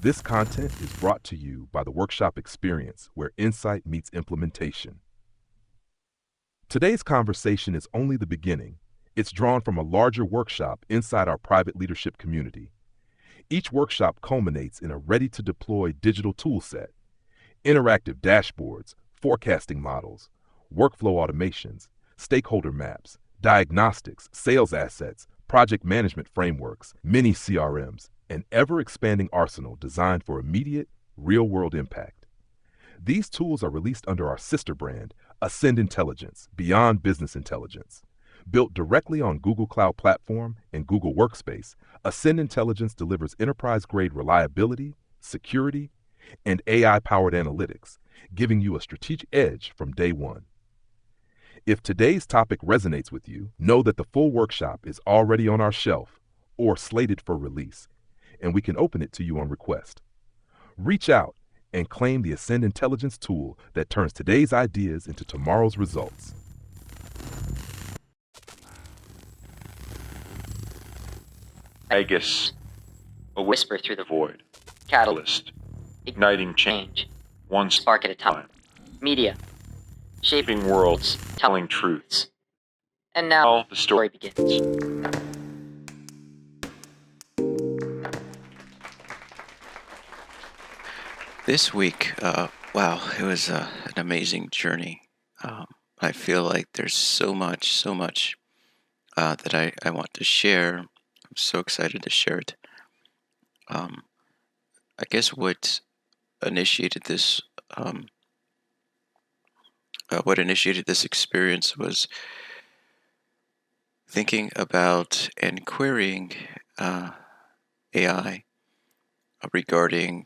This content is brought to you by the workshop experience where insight meets implementation. Today's conversation is only the beginning. It's drawn from a larger workshop inside our private leadership community. Each workshop culminates in a ready-to-deploy digital toolset, interactive dashboards, forecasting models, workflow automations, stakeholder maps, diagnostics, sales assets, project management frameworks, mini CRMs, an ever-expanding arsenal designed for immediate, real-world impact. These tools are released under our sister brand, Ascend Intelligence, Beyond Business Intelligence. Built directly on Google Cloud Platform and Google Workspace, Ascend Intelligence delivers enterprise-grade reliability, security, and AI-powered analytics, giving you a strategic edge from day one. If today's topic resonates with you, know that the full workshop is already on our shelf or slated for release, and we can open it to you on request. Reach out and claim the Ascend Intelligence tool that turns today's ideas into tomorrow's results. Magus, a whisper through the void. Catalyst, igniting change, one spark at a time. Media, shaping worlds, telling truths. And now the story begins. This week, wow, it was an amazing journey. I feel like there's so much that I want to share. I'm so excited to share it. I guess what initiated this experience was thinking about and querying AI regarding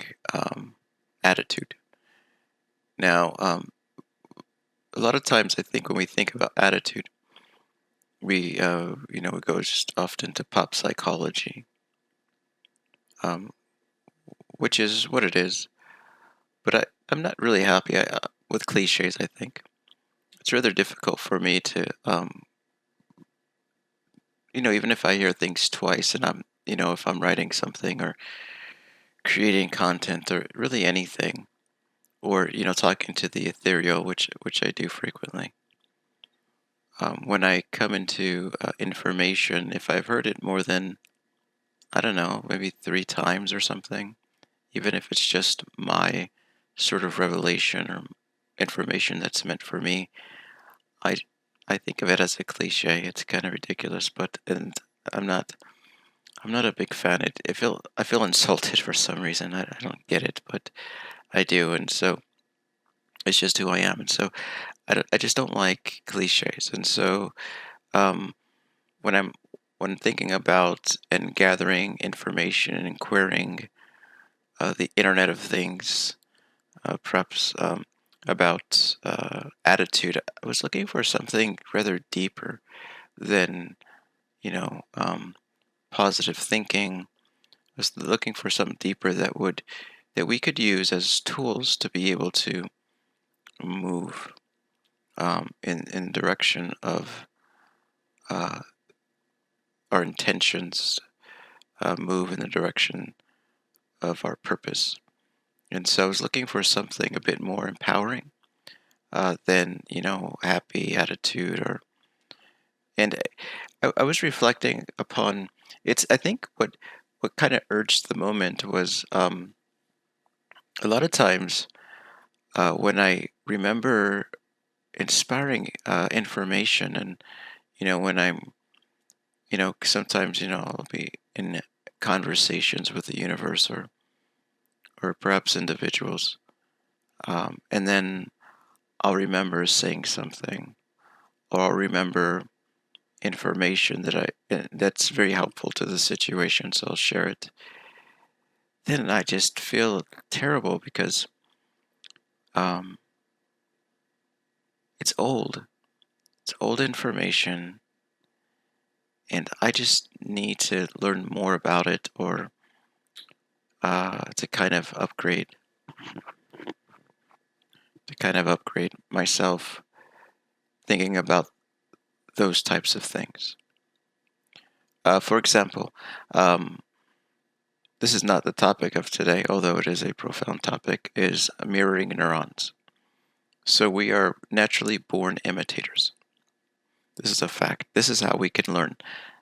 attitude. Now, a lot of times I think when we think about attitude, we go just often to pop psychology, which is what it is. But I'm not really happy with cliches. I think it's rather difficult for me to, even if I hear things twice, and if I'm writing something or creating content or really anything, or talking to the ethereal, which I do frequently. When I come into information, if I've heard it more than, I don't know, maybe 3 times or something, even if it's just my sort of revelation or information that's meant for me, I think of it as a cliche. It's kind of ridiculous, and I'm not a big fan. I feel insulted for some reason. I don't get it, but I do, and so it's just who I am. And so I just don't like cliches. And so when thinking about and gathering information and querying the Internet of Things, perhaps about attitude, I was looking for something rather deeper than positive thinking. I was looking for something deeper that we could use as tools to be able to move in direction of our intentions, move in the direction of our purpose. And so I was looking for something a bit more empowering than happy attitude and I was reflecting upon it's. I think what kind of urged the moment was a lot of times when I remember inspiring information, and when I'm sometimes I'll be in conversations with the universe or perhaps individuals, and then I'll remember saying something, or I'll remember information that's very helpful to the situation, so I'll share it. Then I just feel terrible because it's old. It's old information, and I just need to learn more about it, or to kind of upgrade myself, thinking about those types of things. For example, this is not the topic of today, although it is a profound topic, is mirroring neurons. So we are naturally born imitators. This is a fact. This is how we can learn.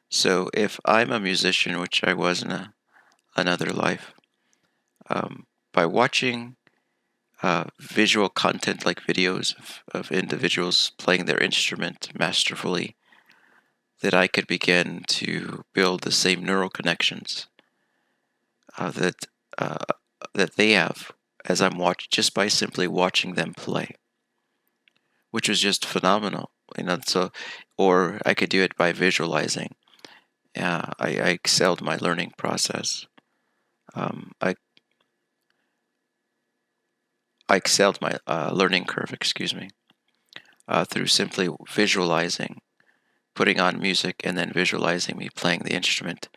So if I'm a musician, which I was in another life, by watching visual content like videos of individuals playing their instrument masterfully, that I could begin to build the same neural connections that that they have as I'm just by simply watching them play, which was just phenomenal. So, or I could do it by visualizing. I excelled my learning process. I excelled my learning curve, excuse me, through simply visualizing, putting on music, and then visualizing me playing the instrument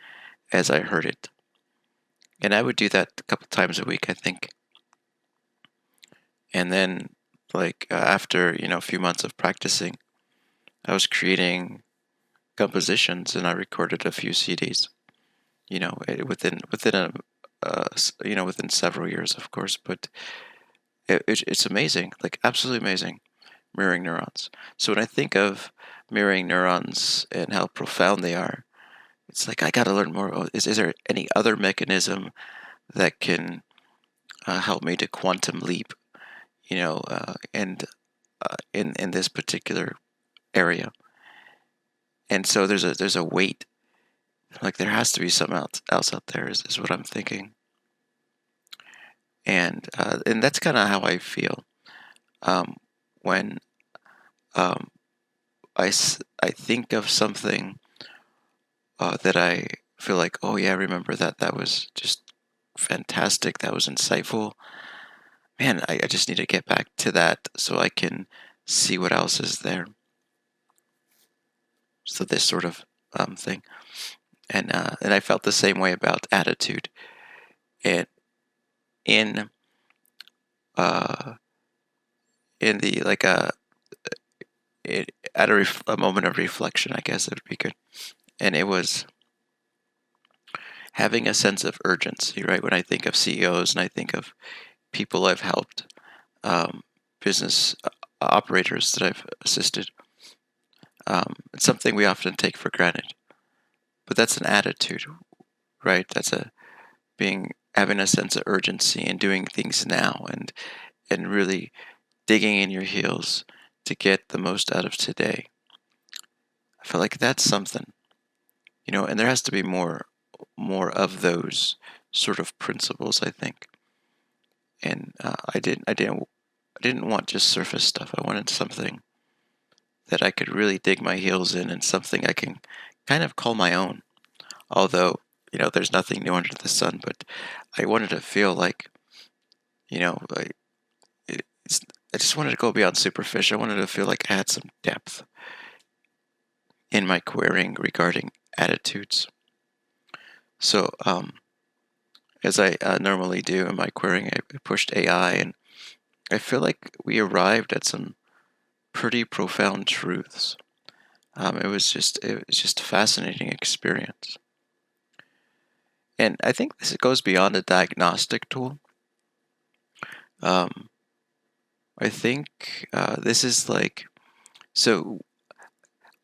as I heard it. And I would do that a couple times a week, I think. And then, after a few months of practicing, I was creating compositions, and I recorded a few CDs. Within several years, of course, but it's amazing, like absolutely amazing, mirroring neurons. So when I think of mirroring neurons and how profound they are, it's like I got to learn more. Is there any other mechanism that can help me to quantum leap, and in this particular area? And so there's a weight, like there has to be something else out there, is what I'm thinking. And that's kind of how I feel when I think of something that I feel like, oh yeah, I remember that was just fantastic, that was insightful. Man, I just need to get back to that so I can see what else is there. So this sort of thing, and I felt the same way about attitude, and in the at a moment of reflection, I guess it would be good, and it was having a sense of urgency, right? When I think of CEOs and I think of people I've helped, business operators that I've assisted, it's something we often take for granted, but that's an attitude, right? That's having a sense of urgency and doing things now, and really digging in your heels to get the most out of today. I feel like that's something, and there has to be more of those sort of principles, I think. And I didn't want just surface stuff. I wanted something that I could really dig my heels in, and something I can kind of call my own. Although, there's nothing new under the sun, but I wanted to feel like, I just wanted to go beyond superficial. I wanted to feel like I had some depth in my querying regarding attitudes. So, as I normally do in my querying, I pushed AI, and I feel like we arrived at some pretty profound truths. It was just a fascinating experience. And I think this goes beyond a diagnostic tool. I think this is so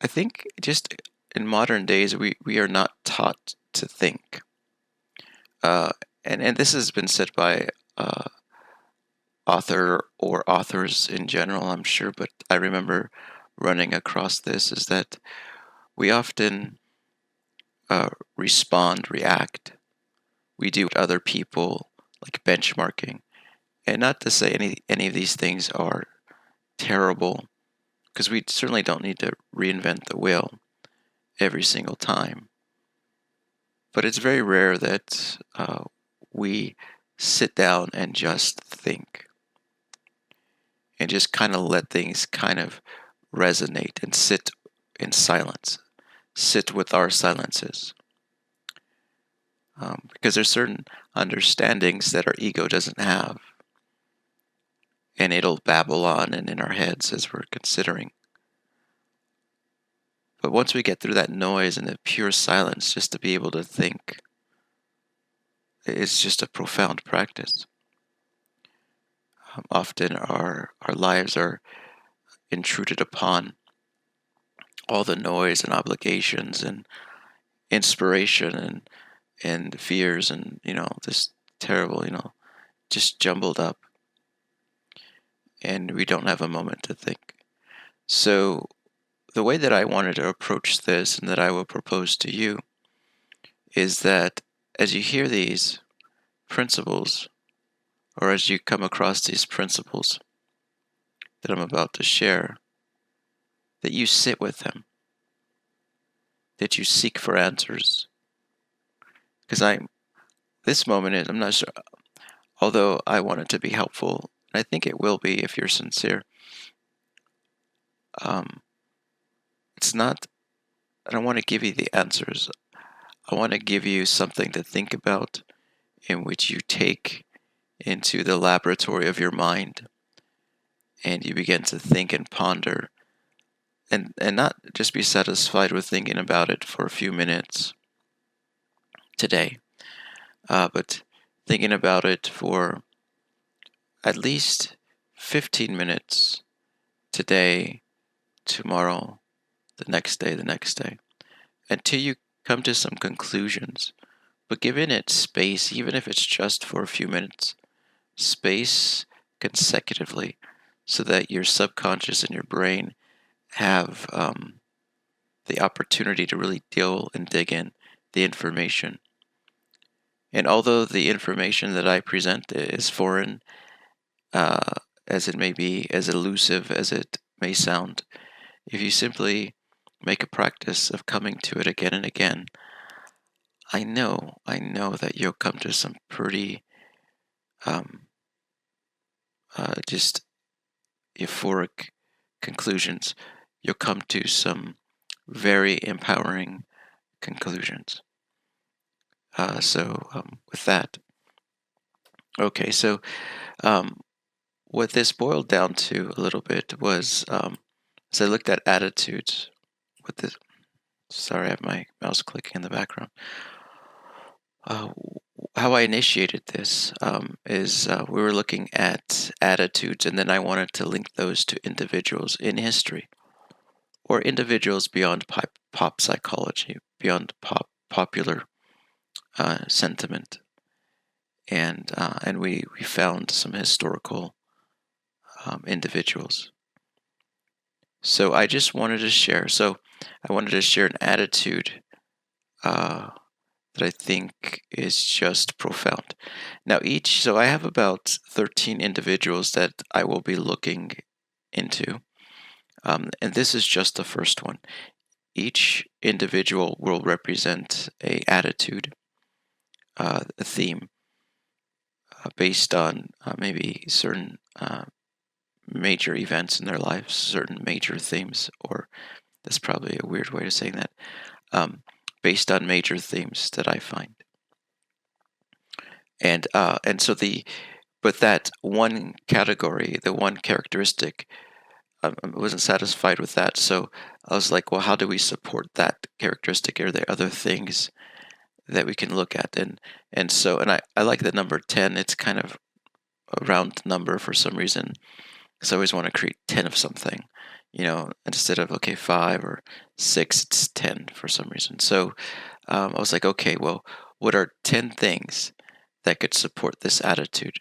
I think just in modern days, we are not taught to think. And this has been said by author or authors in general, I'm sure, but I remember running across this, is that we often react. We do other people, like benchmarking. And not to say any of these things are terrible, because we certainly don't need to reinvent the wheel every single time. But it's very rare that we sit down and just think, and just kind of let things kind of resonate and sit in silence, sit with our silences. Because there's certain understandings that our ego doesn't have, and it'll babble on and in our heads as we're considering. But once we get through that noise and the pure silence, just to be able to think, is just a profound practice. Often our lives are intruded upon all the noise and obligations and inspiration and fears and this terrible just jumbled up, and we don't have a moment to think. So the way that I wanted to approach this and that I will propose to you is that as you hear these principles, or as you come across these principles that I'm about to share, that you sit with them, that you seek for answers. Because this moment is, I'm not sure, although I want it to be helpful, and I think it will be if you're sincere. It's not, I don't want to give you the answers. I want to give you something to think about, in which you take into the laboratory of your mind, and you begin to think and ponder, and not just be satisfied with thinking about it for a few minutes today, but thinking about it for at least 15 minutes today, tomorrow, the next day, until you come to some conclusions. But giving it space, even if it's just for a few minutes, space consecutively, so that your subconscious and your brain have the opportunity to really deal and dig in the information. And although the information that I present is foreign, as it may be, as elusive as it may sound, if you simply make a practice of coming to it again and again, I know that you'll come to some pretty just euphoric conclusions. You'll come to some very empowering conclusions. So with that, okay, so what this boiled down to a little bit was, as I looked at attitudes with this, sorry, I have my mouse clicking in the background. How I initiated this is we were looking at attitudes, and then I wanted to link those to individuals in history, or individuals beyond pop psychology, beyond popular sentiment, and we found some historical individuals. So I just wanted to share. So I wanted to share an attitude that I think is just profound. Now so I have about 13 individuals that I will be looking into, and this is just the first one. Each individual will represent a attitude, a theme, based on maybe certain major events in their lives, certain major themes, or that's probably a weird way of saying that, based on major themes that I find. And so but that one category, the one characteristic, I wasn't satisfied with that. So I was like, well, how do we support that characteristic? Are there other things that we can look at? And I like the number 10. It's kind of a round number for some reason, because I always want to create 10 of something, instead of 5 or 6, it's 10 for some reason. So I was like, okay, well, what are 10 things that could support this attitude?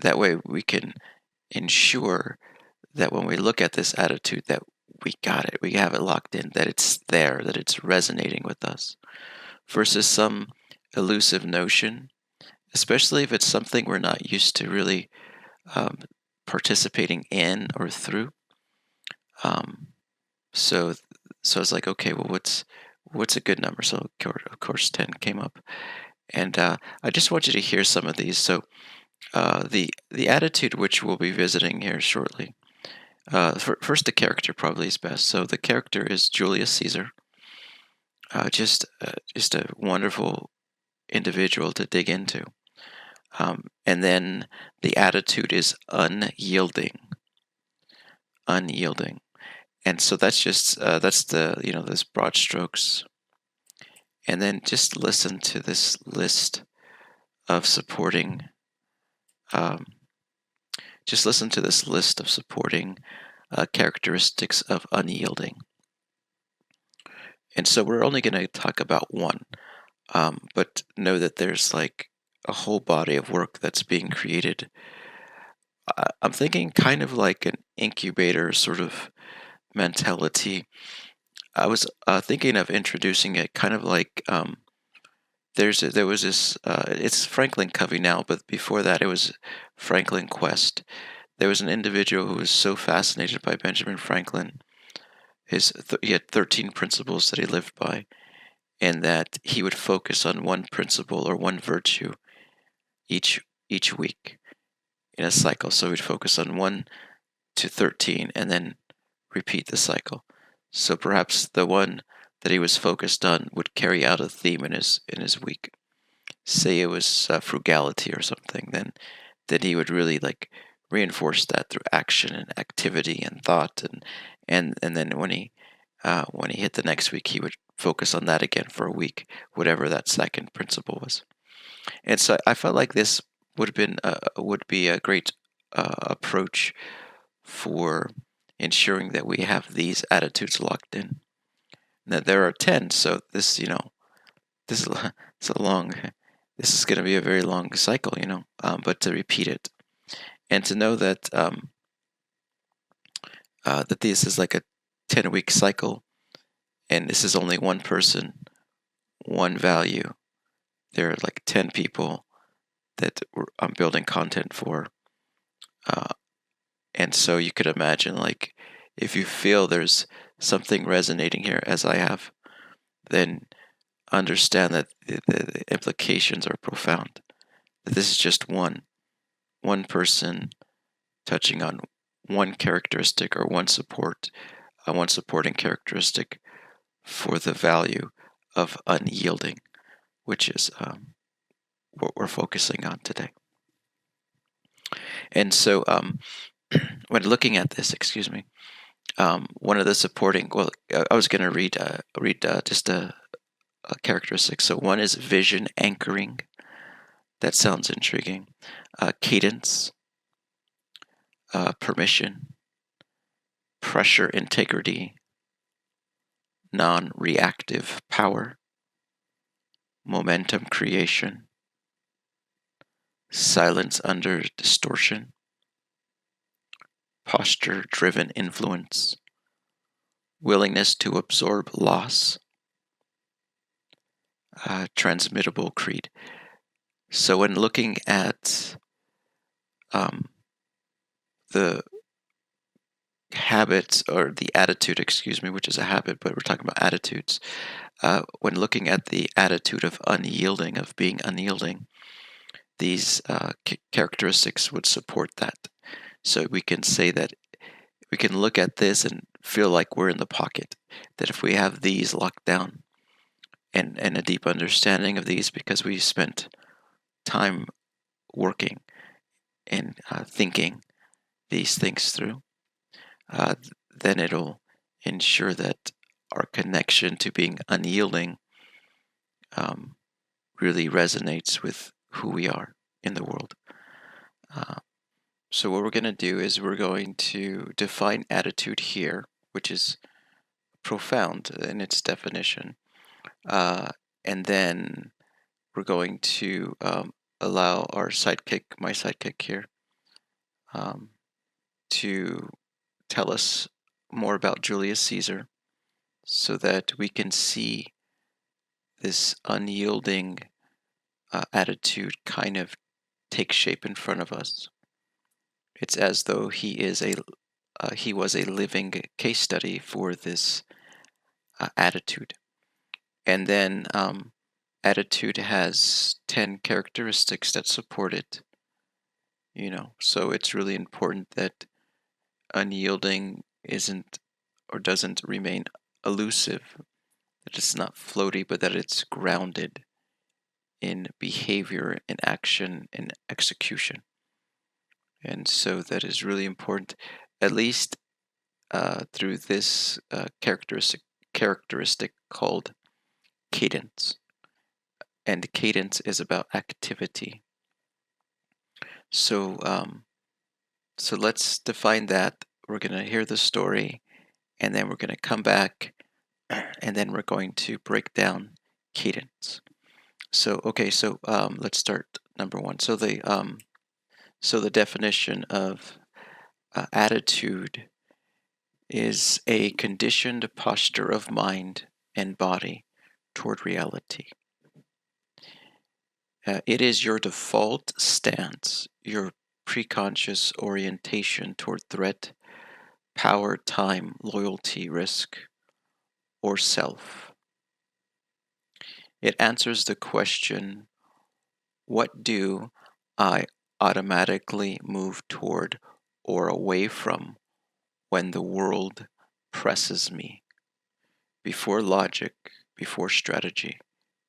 That way we can ensure that when we look at this attitude, that we got it, we have it locked in, that it's there, that it's resonating with us, versus some elusive notion, especially if it's something we're not used to really participating in or through. So I was like, okay, well, what's a good number? So of course 10 came up, and I just want you to hear some of these. So the attitude which we'll be visiting here shortly. First, the character probably is best. So the character is Julius Caesar. Just a wonderful individual to dig into. And then the attitude is unyielding. Unyielding. And so that's just that's this broad strokes. And then just listen to this list of supporting, just listen to this list of supporting characteristics of unyielding. And so we're only going to talk about one, but know that there's like a whole body of work that's being created. I'm thinking kind of like an incubator sort of mentality. I was thinking of introducing it kind of like there was this. It's Franklin Covey now, but before that it was Franklin Quest. There was an individual who was so fascinated by Benjamin Franklin. He had 13 principles that he lived by, and that he would focus on one principle or one virtue each week in a cycle. So he'd focus on 1 to 13 and then repeat the cycle. So perhaps the one that he was focused on would carry out a theme in his week. Say it was frugality or something, then he would really like reinforce that through action and activity and thought, and then when he hit the next week, he would focus on that again for a week, whatever that second principle was. And so I felt like this would be a great approach for ensuring that we have these attitudes locked in. Now there are 10, so this this is a long. This is going to be a very long cycle, but to repeat it and to know that that this is like a 10-week cycle, and this is only one person, one value. There are like 10 people that I'm building content for. And so you could imagine, like, if you feel there's something resonating here, as I have, then understand that the implications are profound. That this is just one person touching on one characteristic or one supporting characteristic for the value of unyielding, which is what we're focusing on today. And so when looking at this, one of the supporting, I was going to read just a characteristic. So one is vision anchoring. That sounds intriguing. Cadence, permission, pressure integrity, non-reactive power, momentum creation, silence under distortion, posture-driven influence, willingness to absorb loss, transmittable creed. So when looking at the habits or the attitude, which is a habit, but we're talking about attitudes. When looking at the attitude of unyielding, of being unyielding, these characteristics would support that. So we can say that we can look at this and feel like we're in the pocket, that if we have these locked down and a deep understanding of these, because we spent time working and thinking these things through, then it'll ensure that our connection to being unyielding really resonates with who we are in the world. So what we're going to do is we're going to define attitude here, which is profound in its definition. And then we're going to allow my sidekick here, to tell us more about Julius Caesar so that we can see this unyielding attitude kind of take shape in front of us. It's as though he was a living case study for this attitude. And then attitude has 10 characteristics that support it. So it's really important that unyielding doesn't remain elusive, that it's not floaty, but that it's grounded in behavior, in action, in execution. And so that is really important, at least through this characteristic called cadence. And cadence is about activity. So, so let's define that. We're going to hear the story, and then we're going to come back, and then we're going to break down cadence. So, okay, so let's start number one. So the definition of attitude is a conditioned posture of mind and body toward reality. It is your default stance, your preconscious orientation toward threat, power, time, loyalty, risk, or self. It answers the question, what do I automatically move toward or away from when the world presses me? Before logic, before strategy,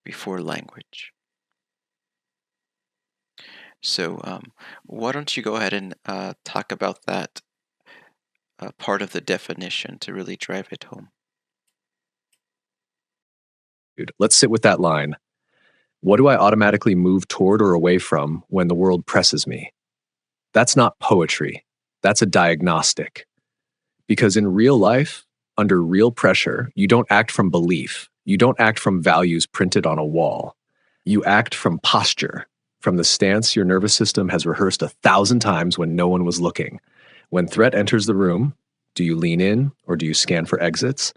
before language. So why don't you go ahead and talk about that part of the definition to really drive it home? Let's sit with that line. What do I automatically move toward or away from when the world presses me? That's not poetry. That's a diagnostic. Because in real life, under real pressure, you don't act from belief. You don't act from values printed on a wall. You act from posture, from the stance your nervous system has rehearsed 1,000 times when no one was looking. When threat enters the room, do you lean in or do you scan for exits?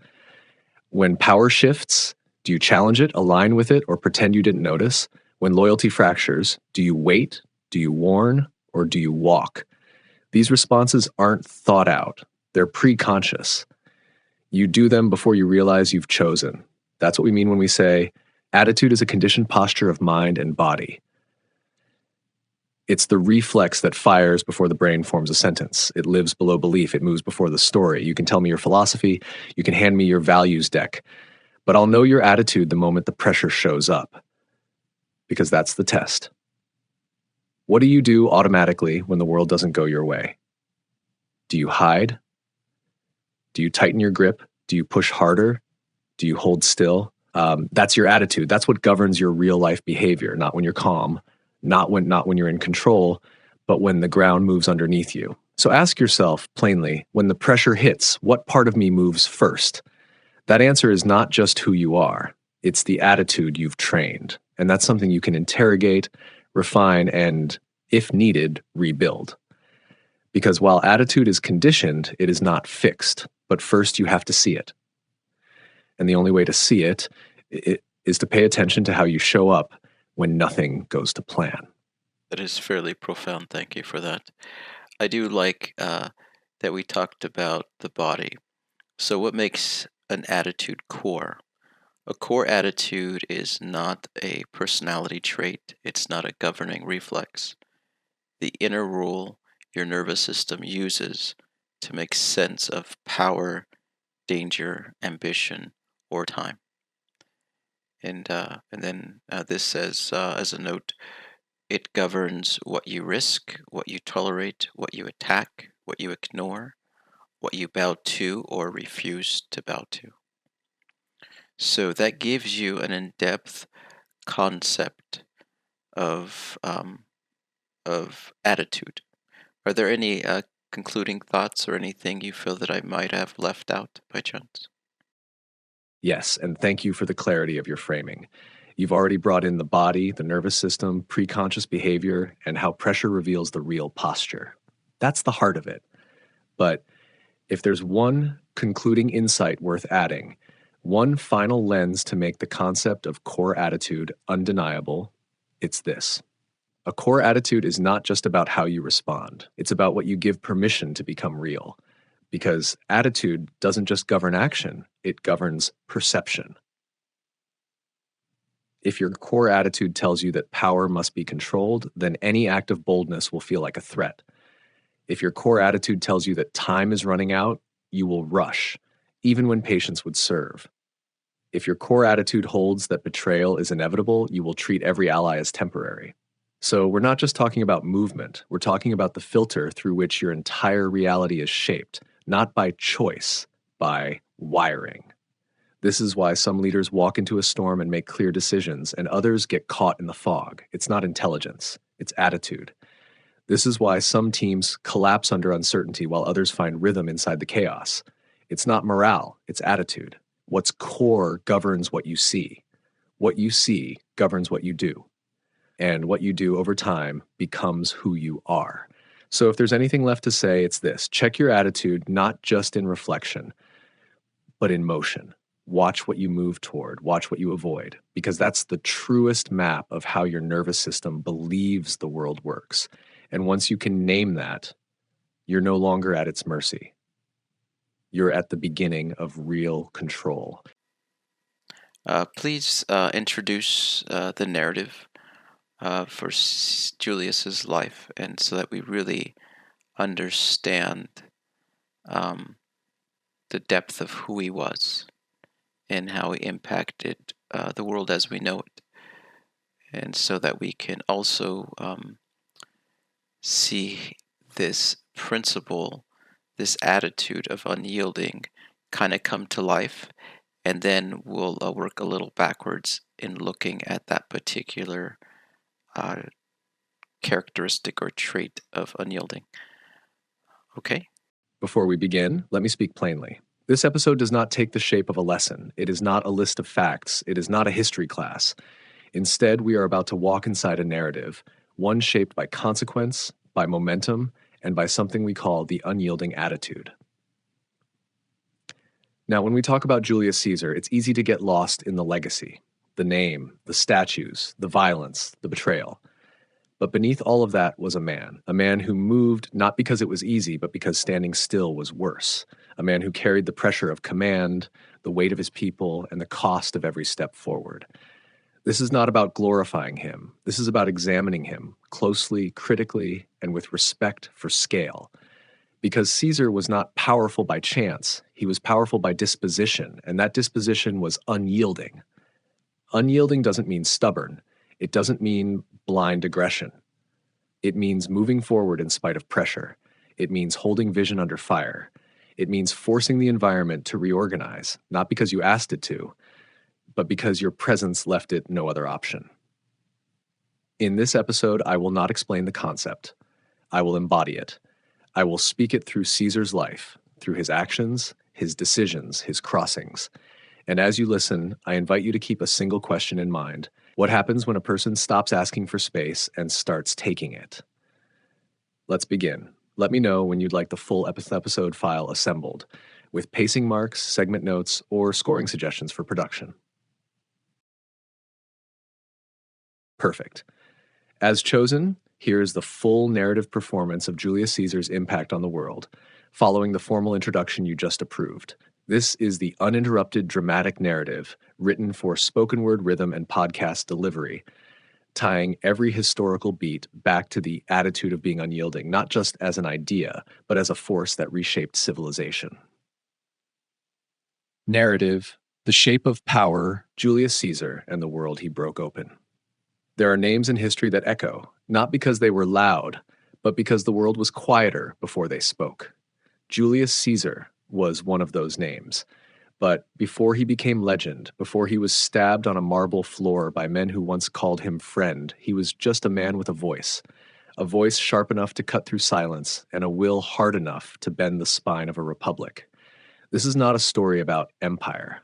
When power shifts, do you challenge it, align with it, or pretend you didn't notice? When loyalty fractures, do you wait, do you warn, or do you walk? These responses aren't thought out. They're pre-conscious. You do them before you realize you've chosen. That's what we mean when we say, attitude is a conditioned posture of mind and body. It's the reflex that fires before the brain forms a sentence. It lives below belief. It moves before the story. You can tell me your philosophy. You can hand me your values deck. But I'll know your attitude the moment the pressure shows up, because that's the test. What do you do automatically when the world doesn't go your way? Do you hide? Do you tighten your grip? Do you push harder? Do you hold still? That's your attitude. That's what governs your real life behavior, not when you're calm, not when you're in control, but when the ground moves underneath you. So ask yourself plainly, when the pressure hits, what part of me moves first? That answer is not just who you are. It's the attitude you've trained. And that's something you can interrogate, refine, and, if needed, rebuild. Because while attitude is conditioned, it is not fixed. But first you have to see it. And the only way to see it is to pay attention to how you show up when nothing goes to plan. That is fairly profound. Thank you for that. I do like that we talked about the body. So what makes an attitude core? A core attitude is not a personality trait. It's not a governing reflex. The inner rule your nervous system uses to make sense of power, danger, ambition, or time. And then this says, as a note, it governs what you risk, what you tolerate, what you attack, what you ignore, what you bow to or refuse to bow to. So that gives you an in-depth concept of attitude. Are there any concluding thoughts or anything you feel that I might have left out by chance? Yes, and thank you for the clarity of your framing. You've already brought in the body, the nervous system, preconscious behavior, and how pressure reveals the real posture. That's the heart of it. But if there's one concluding insight worth adding, one final lens to make the concept of core attitude undeniable, it's this. A core attitude is not just about how you respond. It's about what you give permission to become real. Because attitude doesn't just govern action, it governs perception. If your core attitude tells you that power must be controlled, then any act of boldness will feel like a threat. If your core attitude tells you that time is running out, you will rush, even when patience would serve. If your core attitude holds that betrayal is inevitable, you will treat every ally as temporary. So we're not just talking about movement, we're talking about the filter through which your entire reality is shaped, not by choice, by wiring. This is why some leaders walk into a storm and make clear decisions, and others get caught in the fog. It's not intelligence, it's attitude. This is why some teams collapse under uncertainty while others find rhythm inside the chaos. It's not morale, it's attitude. What's core governs what you see. What you see governs what you do. And what you do over time becomes who you are. So if there's anything left to say, it's this. Check your attitude, not just in reflection, but in motion. Watch what you move toward, watch what you avoid, because that's the truest map of how your nervous system believes the world works. And once you can name that, you're no longer at its mercy. You're at the beginning of real control. Please introduce the narrative for Julius's life, and so that we really understand the depth of who he was and how he impacted the world as we know it, and so that we can also see this principle, this attitude of unyielding kind of come to life, and then we'll work a little backwards in looking at that particular characteristic or trait of unyielding. Okay? Before we begin, let me speak plainly. This episode does not take the shape of a lesson. It is not a list of facts. It is not a history class. Instead, we are about to walk inside a narrative, one shaped by consequence, by momentum, and by something we call the unyielding attitude. Now, when we talk about Julius Caesar, it's easy to get lost in the legacy, the name, the statues, the violence, the betrayal. But beneath all of that was a man who moved not because it was easy, but because standing still was worse, a man who carried the pressure of command, the weight of his people, and the cost of every step forward. This is not about glorifying him. This is about examining him closely, critically, and with respect for scale. Because Caesar was not powerful by chance, he was powerful by disposition, and that disposition was unyielding. Unyielding doesn't mean stubborn. It doesn't mean blind aggression. It means moving forward in spite of pressure. It means holding vision under fire. It means forcing the environment to reorganize, not because you asked it to, but because your presence left it no other option. In this episode, I will not explain the concept. I will embody it. I will speak it through Caesar's life, through his actions, his decisions, his crossings. And as you listen, I invite you to keep a single question in mind. What happens when a person stops asking for space and starts taking it? Let's begin. Let me know when you'd like the full episode file assembled, with pacing marks, segment notes, or scoring suggestions for production. Perfect. As chosen, here is the full narrative performance of Julius Caesar's impact on the world, following the formal introduction you just approved. This is the uninterrupted dramatic narrative written for spoken word rhythm and podcast delivery, tying every historical beat back to the attitude of being unyielding, not just as an idea, but as a force that reshaped civilization. Narrative: the shape of power, Julius Caesar and the world he broke open. There are names in history that echo, not because they were loud, but because the world was quieter before they spoke. Julius Caesar was one of those names. But before he became legend, before he was stabbed on a marble floor by men who once called him friend, he was just a man with a voice sharp enough to cut through silence, and a will hard enough to bend the spine of a republic. This is not a story about empire.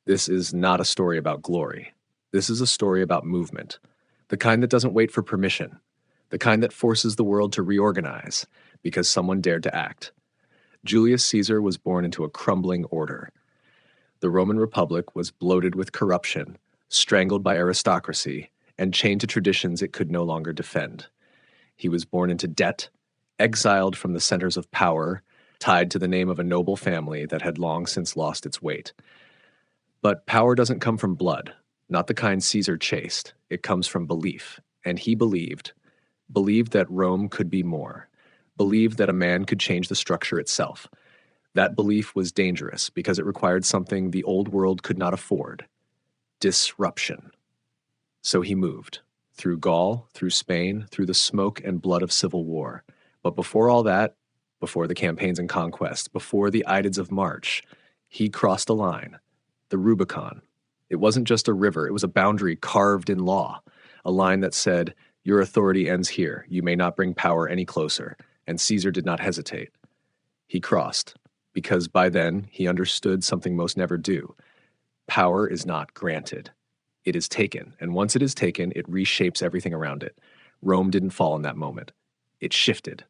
This is not a story about glory. This is a story about movement, the kind that doesn't wait for permission, the kind that forces the world to reorganize because someone dared to act. Julius Caesar was born into a crumbling order. The Roman Republic was bloated with corruption, strangled by aristocracy, and chained to traditions it could no longer defend. He was born into debt, exiled from the centers of power, tied to the name of a noble family that had long since lost its weight. But power doesn't come from blood, not the kind Caesar chased. It comes from belief, and he believed that Rome could be more. Believed that a man could change the structure itself. That belief was dangerous because it required something the old world could not afford: disruption. So he moved, through Gaul, through Spain, through the smoke and blood of civil war. But before all that, before the campaigns and conquest, before the Ides of March, he crossed a line, the Rubicon. It wasn't just a river, it was a boundary carved in law, a line that said, Your authority ends here. You may not bring power any closer. And Caesar did not hesitate. He crossed, because by then he understood something most never do. Power is not granted. It is taken, and once it is taken, it reshapes everything around it. Rome didn't fall in that moment. It shifted.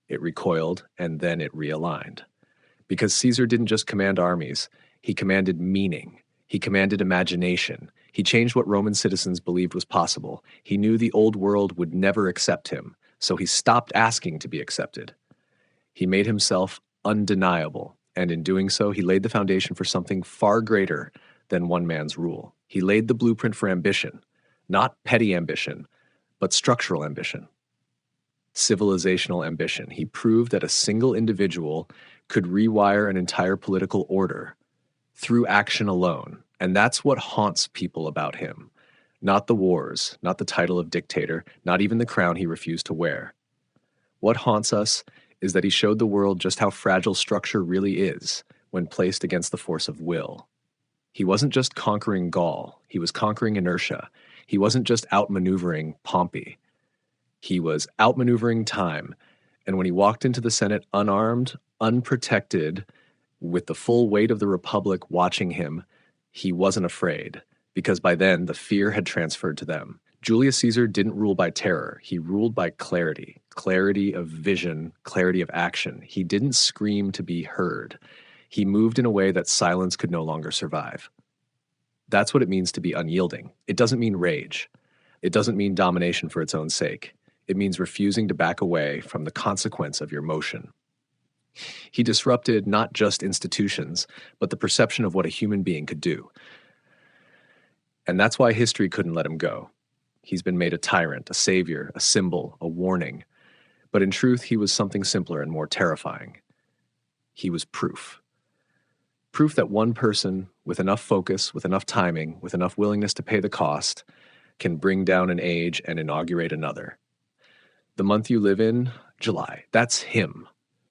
It recoiled, and then it realigned. Because Caesar didn't just command armies, he commanded meaning. He commanded imagination. He changed what Roman citizens believed was possible. He knew the old world would never accept him, so he stopped asking to be accepted. He made himself undeniable, and in doing so, he laid the foundation for something far greater than one man's rule. He laid the blueprint for ambition, not petty ambition, but structural ambition. Civilizational ambition. He proved that a single individual could rewire an entire political order through action alone. And that's what haunts people about him. Not the wars, not the title of dictator, not even the crown he refused to wear. What haunts us is that he showed the world just how fragile structure really is when placed against the force of will. He wasn't just conquering Gaul, he was conquering inertia. He wasn't just outmaneuvering Pompey. He was outmaneuvering time. And when he walked into the Senate unarmed, unprotected, with the full weight of the Republic watching him, he wasn't afraid, because by then the fear had transferred to them. Julius Caesar didn't rule by terror. He ruled by clarity, clarity of vision, clarity of action. He didn't scream to be heard. He moved in a way that silence could no longer survive. That's what it means to be unyielding. It doesn't mean rage. It doesn't mean domination for its own sake. It means refusing to back away from the consequence of your motion. He disrupted not just institutions, but the perception of what a human being could do. And that's why history couldn't let him go. He's been made a tyrant, a savior, a symbol, a warning. But in truth, he was something simpler and more terrifying. He was proof. Proof that one person, with enough focus, with enough timing, with enough willingness to pay the cost, can bring down an age and inaugurate another. The month you live in, July, that's him.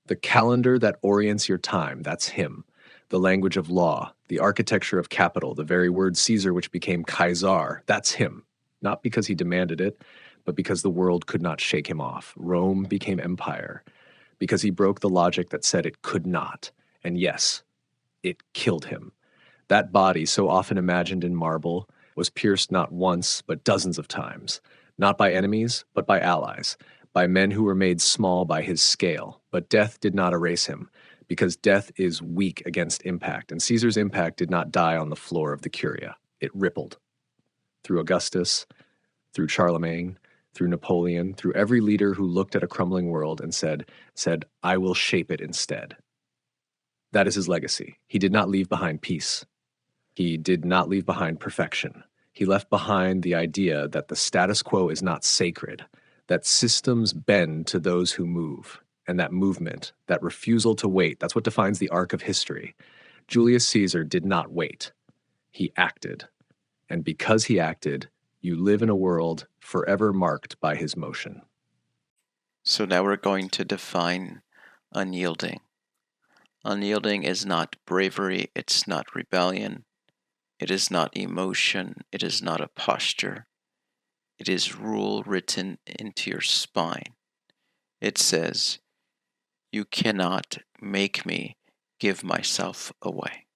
The calendar that orients your time, that's him. The language of law, the architecture of capital, the very word Caesar, which became Caesar, that's him. Not because he demanded it, but because the world could not shake him off. Rome became empire because he broke the logic that said it could not. And yes, it killed him. That body, so often imagined in marble, was pierced not once, but dozens of times. Not by enemies, but by allies. By men who were made small by his scale. But death did not erase him, because death is weak against impact, and Caesar's impact did not die on the floor of the Curia. It rippled. Through Augustus, through Charlemagne, through Napoleon, through every leader who looked at a crumbling world and said, I will shape it instead. That is his legacy. He did not leave behind peace. He did not leave behind perfection. He left behind the idea that the status quo is not sacred, that systems bend to those who move, and that movement, that refusal to wait, that's what defines the arc of history. Julius Caesar did not wait. He acted. And because he acted, you live in a world forever marked by his motion. So now we're going to define unyielding. Unyielding is not bravery, it's not rebellion, it is not emotion, it is not a posture. It is rule written into your spine. It says, you cannot make me give myself away.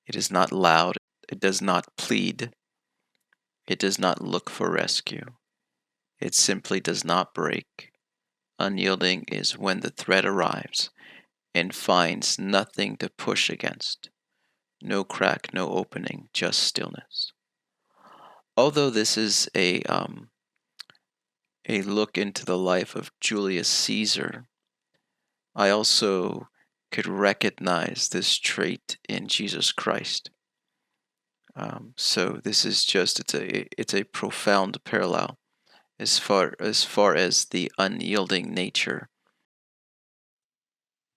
It is not loud, it does not plead, it does not look for rescue. It simply does not break. Unyielding is when the threat arrives and finds nothing to push against. No crack, no opening, just stillness. Although this is a look into the life of Julius Caesar, I also could recognize this trait in Jesus Christ. So this is just it's a profound parallel as far as the unyielding nature.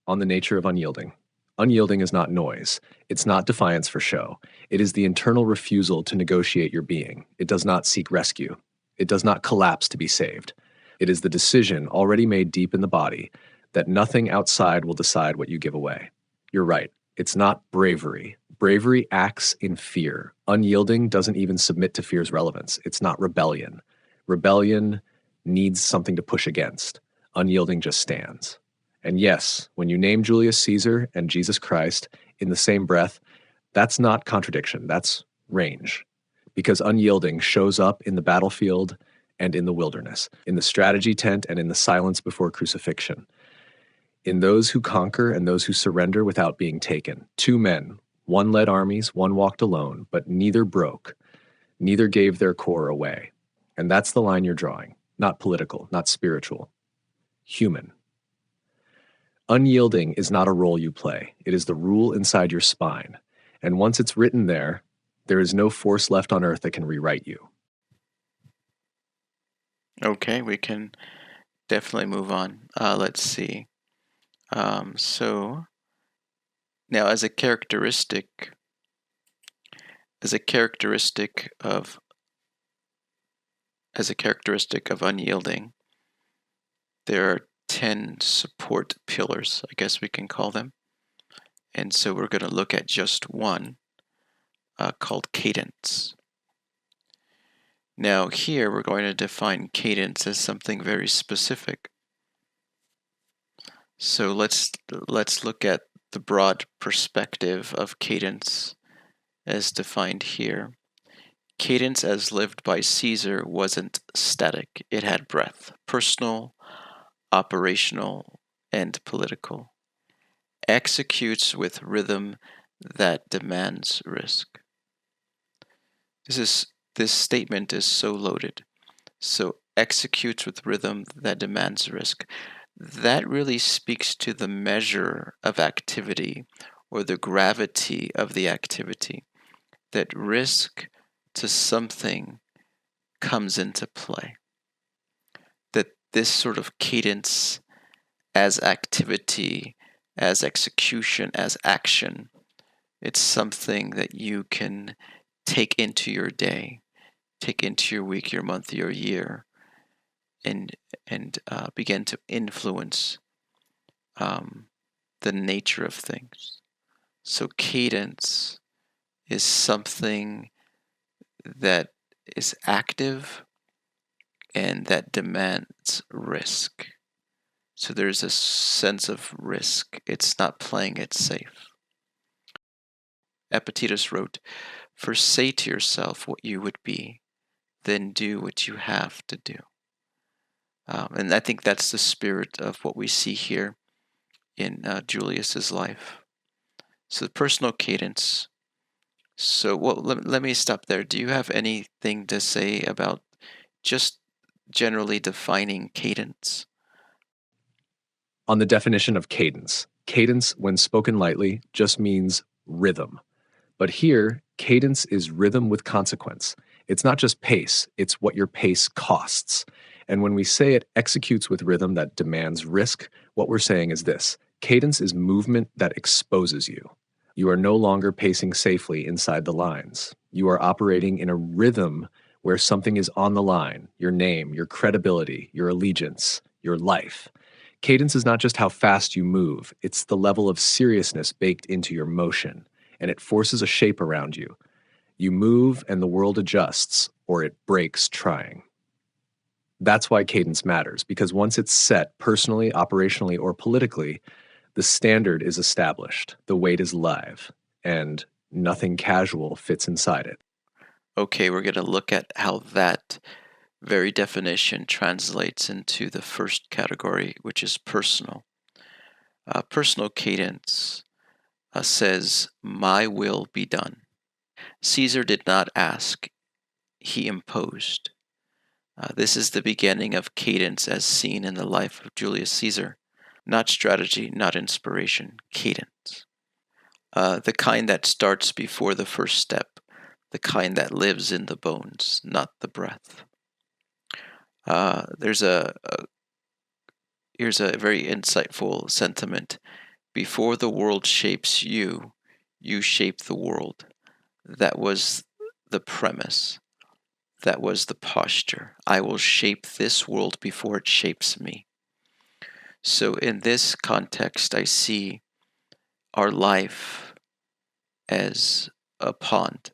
On the nature of unyielding. Unyielding is not noise. It's not defiance for show. It is the internal refusal to negotiate your being. It does not seek rescue. It does not collapse to be saved. It is the decision already made deep in the body that nothing outside will decide what you give away. You're right. It's not bravery. Bravery acts in fear. Unyielding doesn't even submit to fear's relevance. It's not rebellion. Rebellion needs something to push against. Unyielding just stands. And yes, when you name Julius Caesar and Jesus Christ in the same breath, that's not contradiction, that's range. Because unyielding shows up in the battlefield and in the wilderness, in the strategy tent and in the silence before crucifixion. In those who conquer and those who surrender without being taken. Two men, one led armies, one walked alone, but neither broke, neither gave their core away. And that's the line you're drawing. Not political, not spiritual. Human. Unyielding is not a role you play. It is the rule inside your spine. And once it's written there, there is no force left on earth that can rewrite you. Okay, we can definitely move on. Let's see. So now as a characteristic of unyielding, there are 10 support pillars, I guess we can call them. And so we're going to look at just one called cadence. Now here we're going to define cadence as something very specific. So let's look at the broad perspective of cadence as defined here. Cadence as lived by Caesar wasn't static. It had breadth, personal, operational, and political. Executes with rhythm that demands risk. This statement is so loaded. So executes with rhythm that demands risk. That really speaks to the measure of activity or the gravity of the activity, that risk to something comes into play. That this sort of cadence as activity, as execution, as action, it's something that you can take into your day, take into your week, your month, your year, and begin to influence the nature of things. So cadence is something that is active and that demands risk. So there's a sense of risk. It's not playing it safe. Epictetus wrote, "First say to yourself what you would be, then do what you have to do." And I think that's the spirit of what we see here in Julius's life. So the personal cadence. So let me stop there. Do you have anything to say about just generally defining cadence? On the definition of cadence, cadence, when spoken lightly, just means rhythm. But here, cadence is rhythm with consequence. It's not just pace, it's what your pace costs. And when we say it executes with rhythm that demands risk, what we're saying is this: cadence is movement that exposes you. You are no longer pacing safely inside the lines. You are operating in a rhythm where something is on the line: your name, your credibility, your allegiance, your life. Cadence is not just how fast you move, it's the level of seriousness baked into your motion, and it forces a shape around you. You move and the world adjusts, or it breaks trying. That's why cadence matters, because once it's set, personally, operationally, or politically, the standard is established, the weight is live, and nothing casual fits inside it. Okay, we're going to look at how that very definition translates into the first category, which is personal. Personal cadence says, "My will be done." Caesar did not ask, he imposed. This is the beginning of cadence as seen in the life of Julius Caesar. Not strategy, not inspiration, cadence. The kind that starts before the first step, the kind that lives in the bones, not the breath. Here's a very insightful sentiment. Before the world shapes you, you shape the world. That was the premise. That was the posture. I will shape this world before it shapes me. So in this context, I see our life as a pond,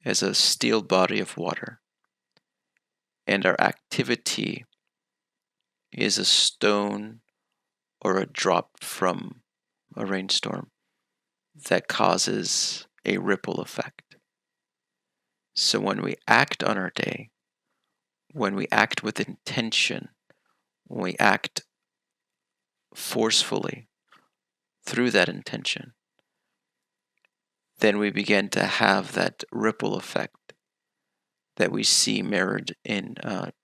as a still body of water. And our activity is a stone or a drop from a rainstorm that causes a ripple effect. So when we act on our day, when we act with intention, when we act forcefully through that intention, then we begin to have that ripple effect that we see mirrored in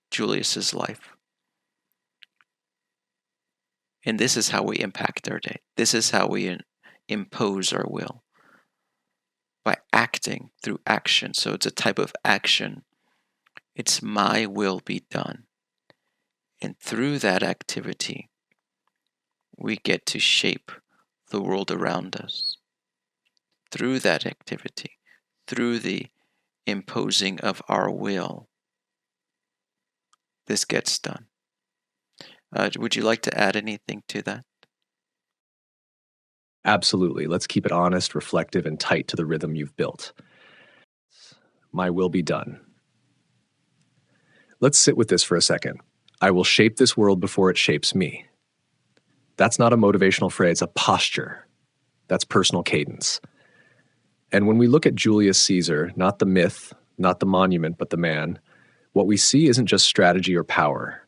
Julius's life. And this is how we impact our day. This is how we impose our will, by acting through action. So it's a type of action. It's my will be done. And through that activity, we get to shape the world around us. Through that activity, through the imposing of our will, this gets done. Would you like to add anything to that? Absolutely. Let's keep it honest, reflective, and tight to the rhythm you've built. My will be done. Let's sit with this for a second. I will shape this world before it shapes me. That's not a motivational phrase, a posture. That's personal cadence. And when we look at Julius Caesar, not the myth, not the monument, but the man, what we see isn't just strategy or power.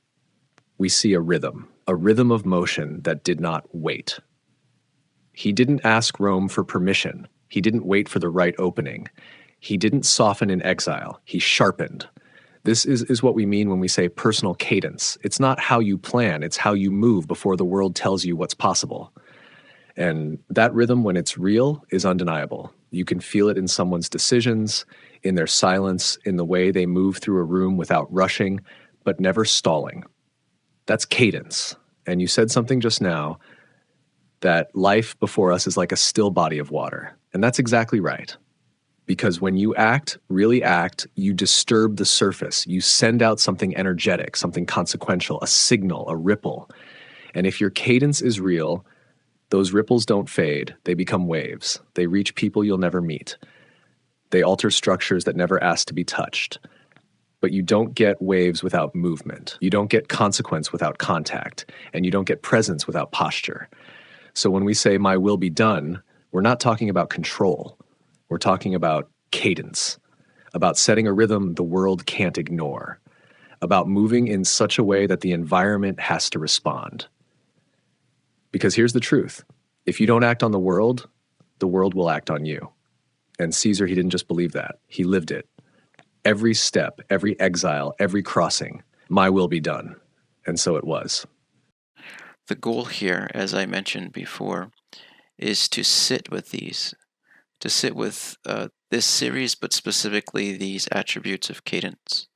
We see a rhythm of motion that did not wait. He didn't ask Rome for permission. He didn't wait for the right opening. He didn't soften in exile. He sharpened. This is what we mean when we say personal cadence. It's not how you plan, it's how you move before the world tells you what's possible. And that rhythm, when it's real, is undeniable. You can feel it in someone's decisions, in their silence, in the way they move through a room without rushing, but never stalling. That's cadence. And you said something just now, that life before us is like a still body of water. And that's exactly right. Because when you act, really act, you disturb the surface. You send out something energetic, something consequential, a signal, a ripple. And if your cadence is real, those ripples don't fade. They become waves. They reach people you'll never meet. They alter structures that never asked to be touched. But you don't get waves without movement. You don't get consequence without contact. And you don't get presence without posture. So when we say, my will be done, we're not talking about control. We're talking about cadence, about setting a rhythm the world can't ignore, about moving in such a way that the environment has to respond. Because here's the truth. If you don't act on the world will act on you. And Caesar, he didn't just believe that. He lived it. Every step, every exile, every crossing, my will be done. And so it was. The goal here, as I mentioned before, is to sit with these, to sit with this series, but specifically these attributes of cadence,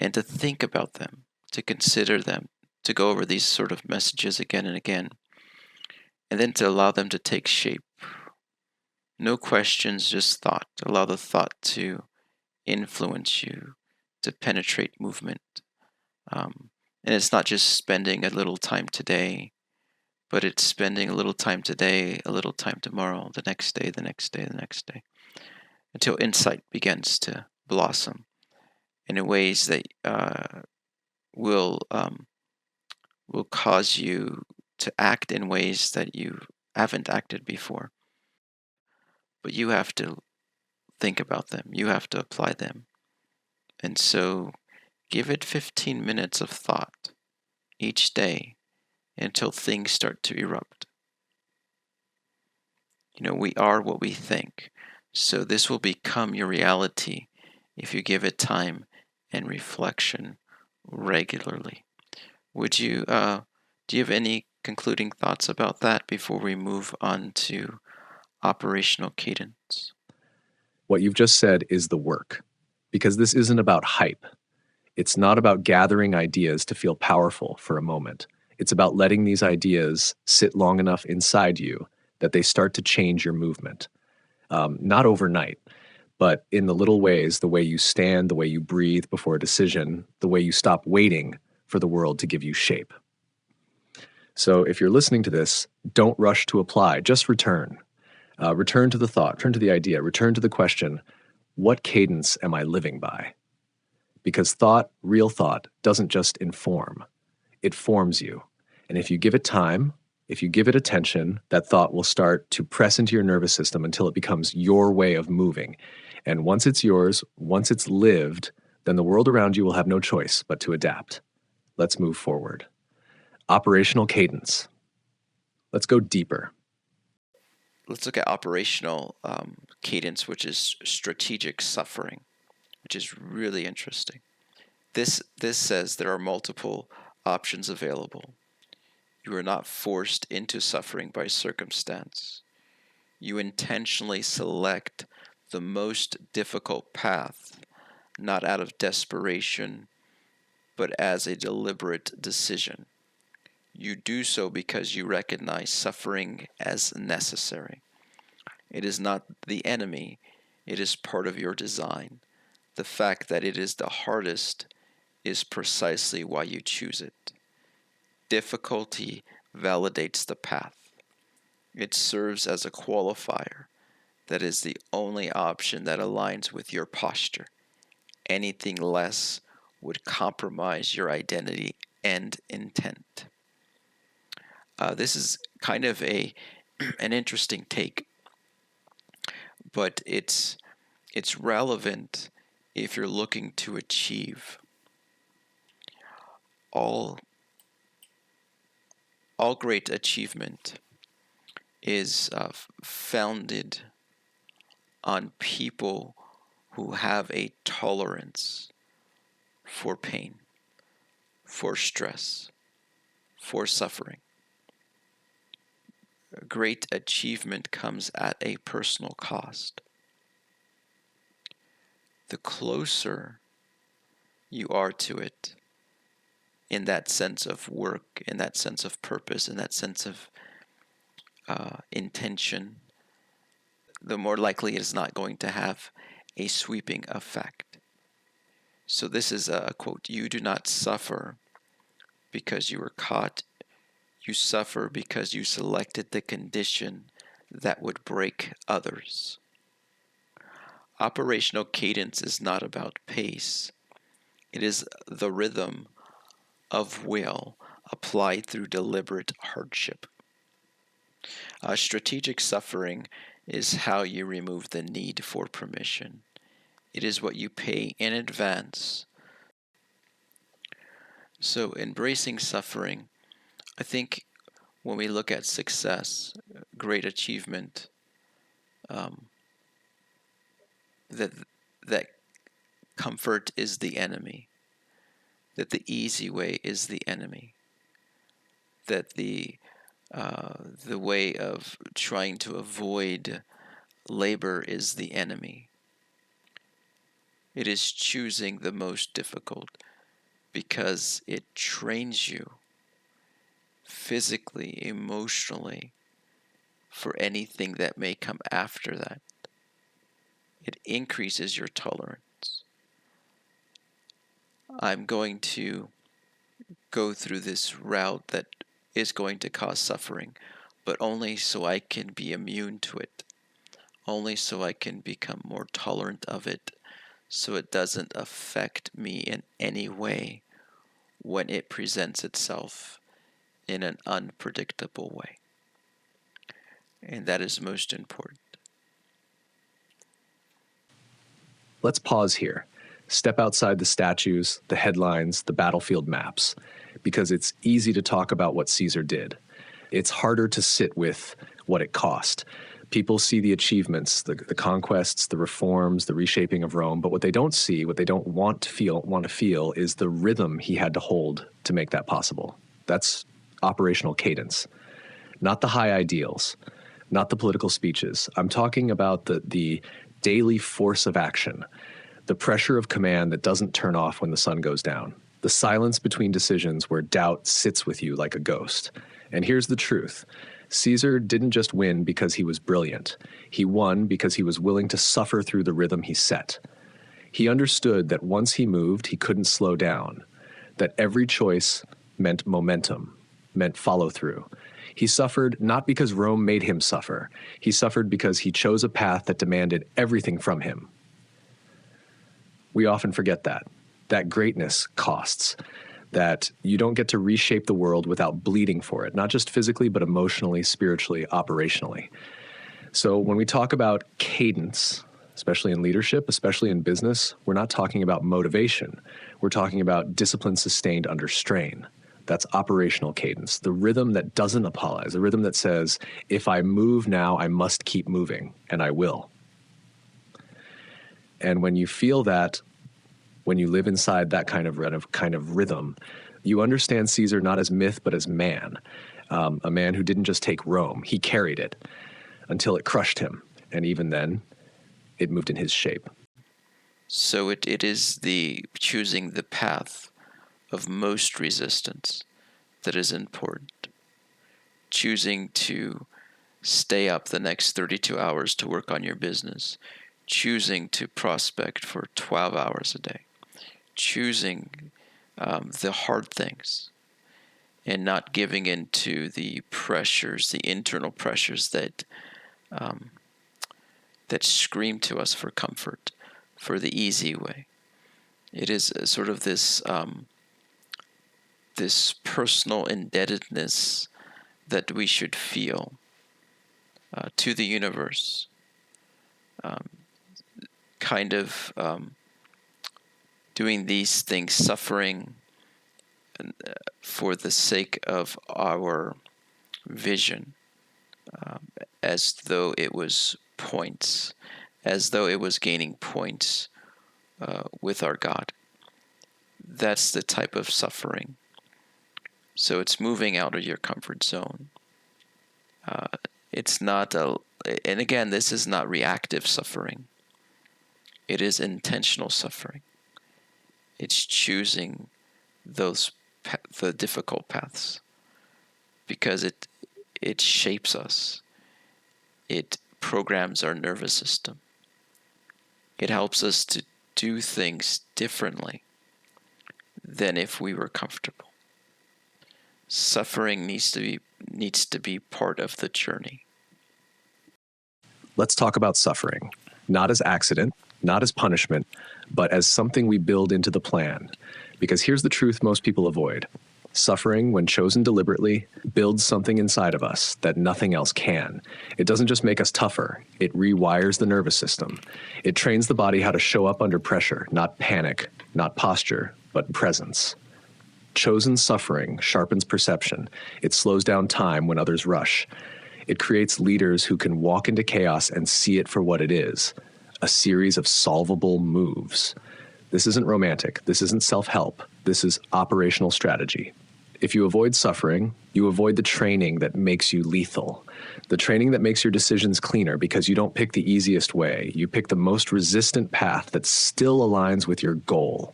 and to think about them, to consider them, to go over these sort of messages again and again, and then to allow them to take shape. No questions, just thought. Allow the thought to influence you, to penetrate movement. And it's not just spending a little time today, but it's spending a little time today, a little time tomorrow, the next day, the next day, the next day, until insight begins to blossom in ways that will cause you to act in ways that you haven't acted before. But you have to think about them. You have to apply them. And so give it 15 minutes of thought each day until things start to erupt. We are what we think. So this will become your reality if you give it time and reflection regularly. Do you have any concluding thoughts about that before we move on to operational cadence? What you've just said is the work, because this isn't about hype. It's not about gathering ideas to feel powerful for a moment. It's about letting these ideas sit long enough inside you that they start to change your movement. Not overnight, but in the little ways, the way you stand, the way you breathe before a decision, the way you stop waiting for the world to give you shape. So if you're listening to this, don't rush to apply, just return. Return to the thought, return to the idea, return to the question, what cadence am I living by? Because thought, real thought, doesn't just inform, it forms you. And if you give it time, if you give it attention, that thought will start to press into your nervous system until it becomes your way of moving. And once it's yours, once it's lived, then the world around you will have no choice but to adapt. Let's move forward. Operational cadence. Let's go deeper. Let's look at operational cadence, which is strategic suffering, which is really interesting. This says there are multiple options available. You are not forced into suffering by circumstance. You intentionally select the most difficult path, not out of desperation, but as a deliberate decision. You do so because you recognize suffering as necessary. It is not the enemy, it is part of your design. The fact that it is the hardest is precisely why you choose it. Difficulty validates the path. It serves as a qualifier that is the only option that aligns with your posture. Anything less would compromise your identity and intent. This is kind of an interesting take, but it's relevant if you're looking to achieve. All great achievement is founded on people who have a tolerance for pain, for stress, for suffering. Great achievement comes at a personal cost. The closer you are to it, in that sense of work, in that sense of purpose, in that sense of intention, the more likely it is not going to have a sweeping effect. So this is a quote: "You do not suffer because you were caught. You suffer because you selected the condition that would break others." Operational cadence is not about pace. It is the rhythm of will applied through deliberate hardship. Strategic suffering is how you remove the need for permission. It is what you pay in advance. So embracing suffering, I think when we look at success, great achievement, that comfort is the enemy, that the easy way is the enemy, that the way of trying to avoid labor is the enemy. It is choosing the most difficult because it trains you physically, emotionally, for anything that may come after that. It increases your tolerance. I'm going to go through this route that is going to cause suffering, but only so I can be immune to it, only so I can become more tolerant of it, so it doesn't affect me in any way when it presents itself in an unpredictable way. And that is most important. Let's pause here. Step outside the statues, the headlines, the battlefield maps, because it's easy to talk about what Caesar did. It's harder to sit with what it cost. People see the achievements, the conquests, the reforms, the reshaping of Rome, but what they don't see, what they don't want to feel is the rhythm he had to hold to make that possible. That's operational cadence. Not the high ideals, not the political speeches. I'm talking about the daily force of action, the pressure of command that doesn't turn off when the sun goes down, the silence between decisions where doubt sits with you like a ghost. And here's the truth. Caesar didn't just win because he was brilliant. He won because he was willing to suffer through the rhythm he set. He understood that once he moved, he couldn't slow down, that every choice meant momentum, meant follow through. He suffered not because Rome made him suffer. He suffered because he chose a path that demanded everything from him. We often forget that that greatness costs, that you don't get to reshape the world without bleeding for it, not just physically, but emotionally, spiritually, operationally. So when we talk about cadence, especially in leadership, especially in business, we're not talking about motivation. We're talking about discipline sustained under strain. That's operational cadence, the rhythm that doesn't apologize, the rhythm that says, if I move now, I must keep moving, and I will. And when you feel that, when you live inside that kind of rhythm, you understand Caesar not as myth, but as man, a man who didn't just take Rome. He carried it until it crushed him. And even then, it moved in his shape. So it is the choosing the path of most resistance that is important. Choosing to stay up the next 32 hours to work on your business. Choosing to prospect for 12 hours a day. Choosing the hard things and not giving in to the pressures, the internal pressures that scream to us for comfort, for the easy way. It is sort of this this personal indebtedness that we should feel to the universe, doing these things, suffering for the sake of our vision, as though it was points, as though it was gaining points with our God. That's the type of suffering. So it's moving out of your comfort zone. It's not and again, this is not reactive suffering. It is intentional suffering. It's choosing the difficult paths because it shapes us. It programs our nervous system. It helps us to do things differently than if we were comfortable. Suffering needs to be part of the journey. Let's talk about suffering, not as accident, not as punishment, but as something we build into the plan. Because here's the truth most people avoid. Suffering, when chosen deliberately, builds something inside of us that nothing else can. It doesn't just make us tougher. It rewires the nervous system. It trains the body how to show up under pressure, not panic, not posture, but presence. Chosen suffering sharpens perception. It slows down time when others rush. It creates leaders who can walk into chaos and see it for what it is, a series of solvable moves. This isn't romantic. This isn't self-help. This is operational strategy. If you avoid suffering, you avoid the training that makes you lethal, the training that makes your decisions cleaner because you don't pick the easiest way. You pick the most resistant path that still aligns with your goal.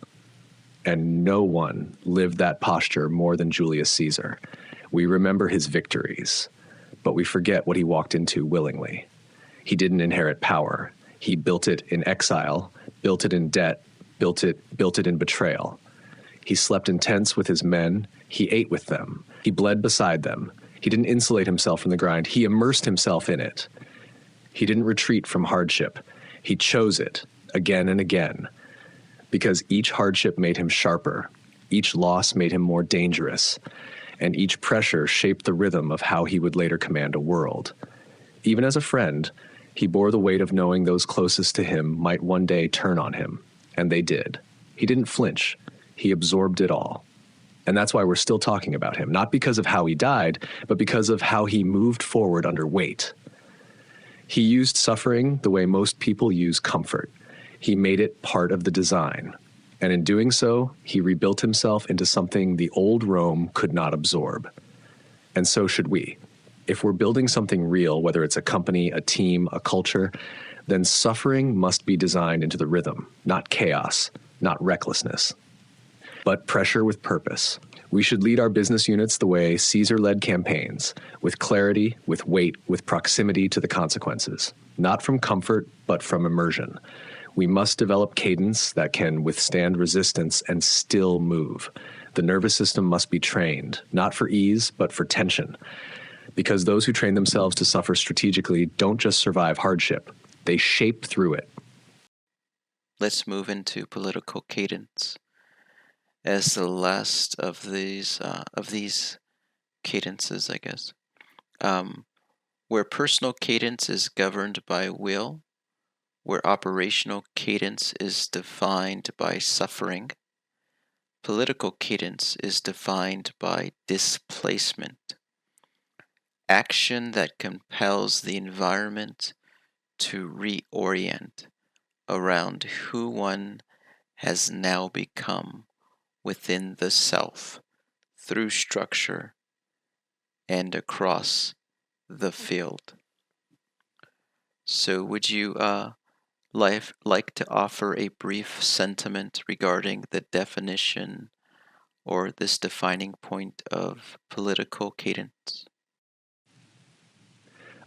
And no one lived that posture more than Julius Caesar. We remember his victories, but we forget what he walked into willingly. He didn't inherit power. He built it in exile, built it in debt, built it in betrayal. He slept in tents with his men. He ate with them. He bled beside them. He didn't insulate himself from the grind. He immersed himself in it. He didn't retreat from hardship. He chose it again and again because each hardship made him sharper. Each loss made him more dangerous. And each pressure shaped the rhythm of how he would later command a world. Even as a friend, he bore the weight of knowing those closest to him might one day turn on him. And they did. He didn't flinch. He absorbed it all. And that's why we're still talking about him, not because of how he died, but because of how he moved forward under weight. He used suffering the way most people use comfort. He made it part of the design. And in doing so, he rebuilt himself into something the old Rome could not absorb. And so should we. If we're building something real, whether it's a company, a team, a culture, then suffering must be designed into the rhythm, not chaos, not recklessness, but pressure with purpose. We should lead our business units the way Caesar led campaigns, with clarity, with weight, with proximity to the consequences, not from comfort, but from immersion. We must develop cadence that can withstand resistance and still move. The nervous system must be trained, not for ease, but for tension. Because those who train themselves to suffer strategically don't just survive hardship, they shape through it. Let's move into political cadence. as the last of these cadences, I guess, where personal cadence is governed by will, where operational cadence is defined by suffering, political cadence is defined by displacement, action that compels the environment to reorient around who one has now become within the self, through structure and across the field. So, would you like to offer a brief sentiment regarding the definition or this defining point of political cadence?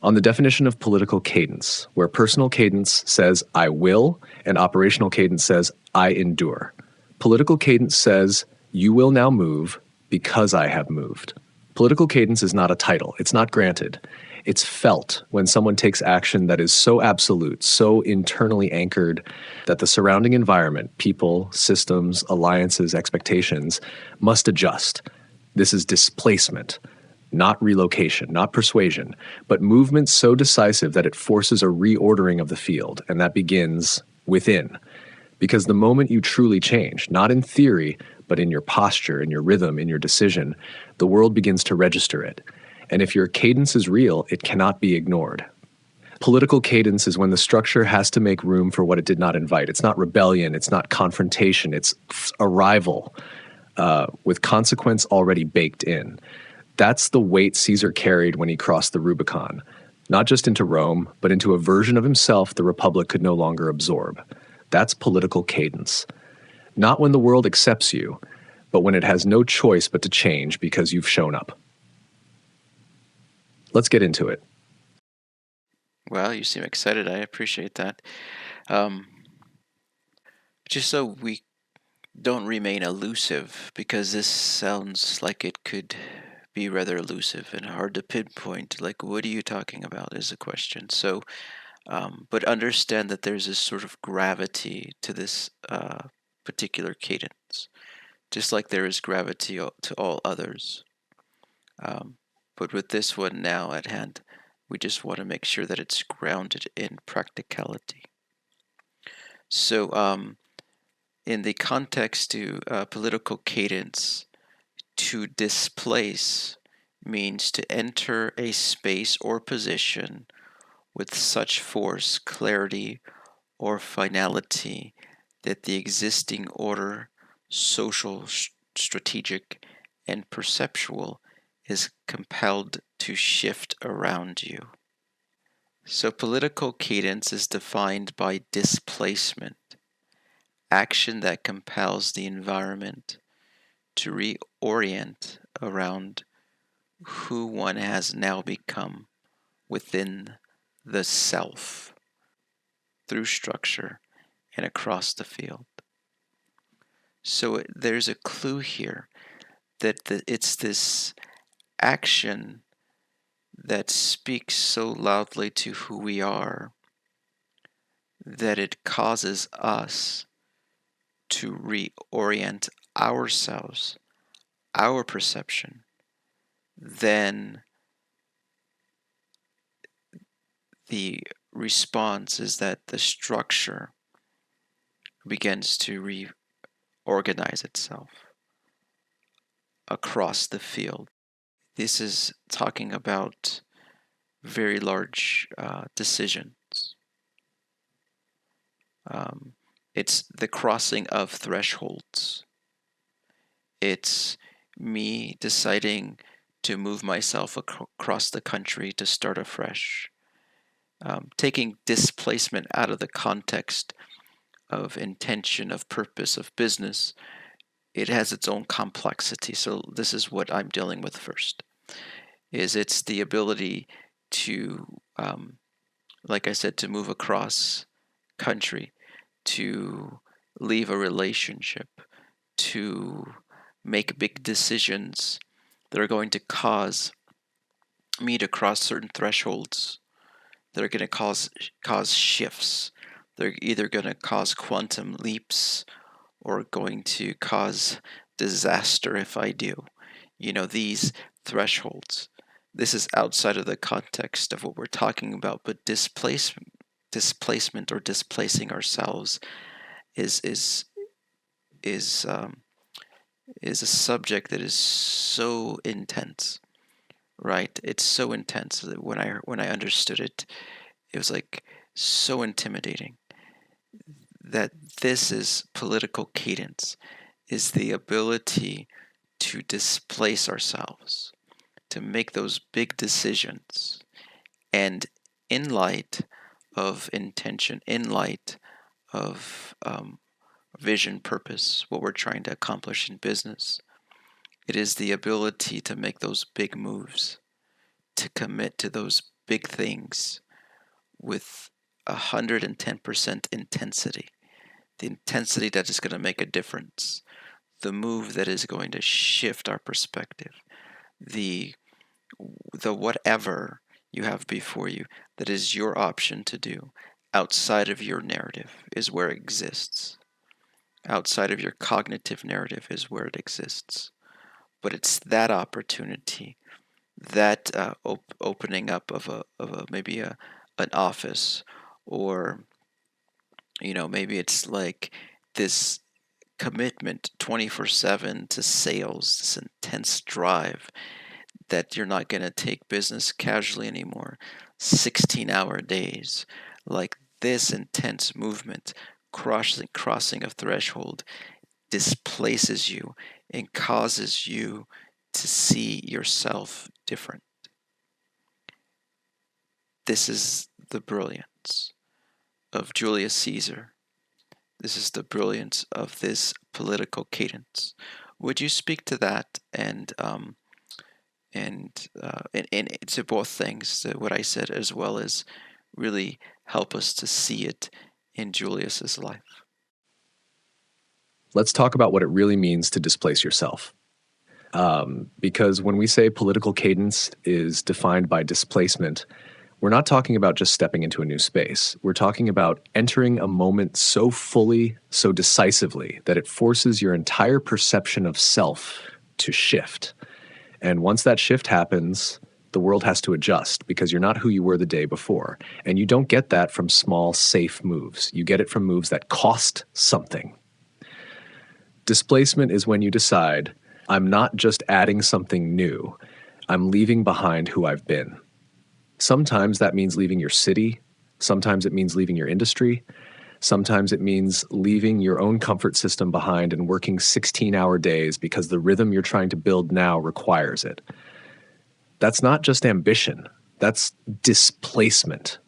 On the definition of political cadence, where personal cadence says I will and operational cadence says I endure. Political cadence says you will now move because I have moved. Political cadence is not a title. It's not granted. It's felt when someone takes action that is so absolute, so internally anchored that the surrounding environment, people, systems, alliances, expectations, must adjust. This is displacement, not relocation, not persuasion, but movement so decisive that it forces a reordering of the field, and that begins within. Because the moment you truly change, not in theory, but in your posture, in your rhythm, in your decision, the world begins to register it. And if your cadence is real, it cannot be ignored. Political cadence is when the structure has to make room for what it did not invite. It's not rebellion, it's not confrontation, it's arrival with consequence already baked in. That's the weight Caesar carried when he crossed the Rubicon, not just into Rome, but into a version of himself the Republic could no longer absorb. That's political cadence. Not when the world accepts you, but when it has no choice but to change because you've shown up. Let's get into it. Well, you seem excited. I appreciate that. Just so we don't remain elusive, because this sounds like it could be rather elusive and hard to pinpoint. Like, what are you talking about is a question. So, but understand that there's this sort of gravity to this particular cadence, just like there is gravity to all others. But with this one now at hand, we just want to make sure that it's grounded in practicality. So, in the context to political cadence, to displace means to enter a space or position with such force, clarity, or finality that the existing order, social, strategic, and perceptual, is compelled to shift around you. So political cadence is defined by displacement, action that compels the environment to reorient around who one has now become within the self, through structure and across the field. So there's a clue here that it's this action that speaks so loudly to who we are that it causes us to reorient ourselves, our perception. Then the response is that the structure begins to reorganize itself across the field. This is talking about very large decisions. It's the crossing of thresholds. It's me deciding to move myself across the country to start afresh. Taking displacement out of the context of intention, of purpose, of business, it has its own complexity. So this is what I'm dealing with first. It's the ability to, like I said, to move across country, to leave a relationship, to make big decisions that are going to cause me to cross certain thresholds, that are going to cause shifts. They're either going to cause quantum leaps or going to cause disaster if I do. These thresholds. This is outside of the context of what we're talking about, but displacement or displacing ourselves is a subject that is so intense, right? It's so intense that when I understood it, it was like so intimidating. That this is political cadence, is the ability to displace ourselves, to make those big decisions, and in light of intention, in light of vision, purpose, what we're trying to accomplish in business. It is the ability to make those big moves, to commit to those big things with 110% intensity. The intensity that is going to make a difference. The move that is going to shift our perspective. The whatever you have before you that is your option to do outside of your narrative is where it exists. Outside of your cognitive narrative is where it exists. But it's that opportunity, that opening up of maybe an office, or maybe it's like this commitment 24/7 to sales, this intense drive that you're not going to take business casually anymore. 16-hour days, like this intense movement, crossing a threshold, displaces you and causes you to see yourself different. This is the brilliance of Julius Caesar. This is the brilliance of this political cadence. Would you speak to that and to both things, to what I said, as well as really help us to see it in Julius's life? Let's talk about what it really means to displace yourself. Because when we say political cadence is defined by displacement, we're not talking about just stepping into a new space. We're talking about entering a moment so fully, so decisively, that it forces your entire perception of self to shift. And once that shift happens, the world has to adjust because you're not who you were the day before. And you don't get that from small, safe moves. You get it from moves that cost something. Displacement is when you decide, I'm not just adding something new, I'm leaving behind who I've been. Sometimes that means leaving your city. Sometimes it means leaving your industry. Sometimes it means leaving your own comfort system behind and working 16-hour days because the rhythm you're trying to build now requires it. That's not just ambition. That's displacement.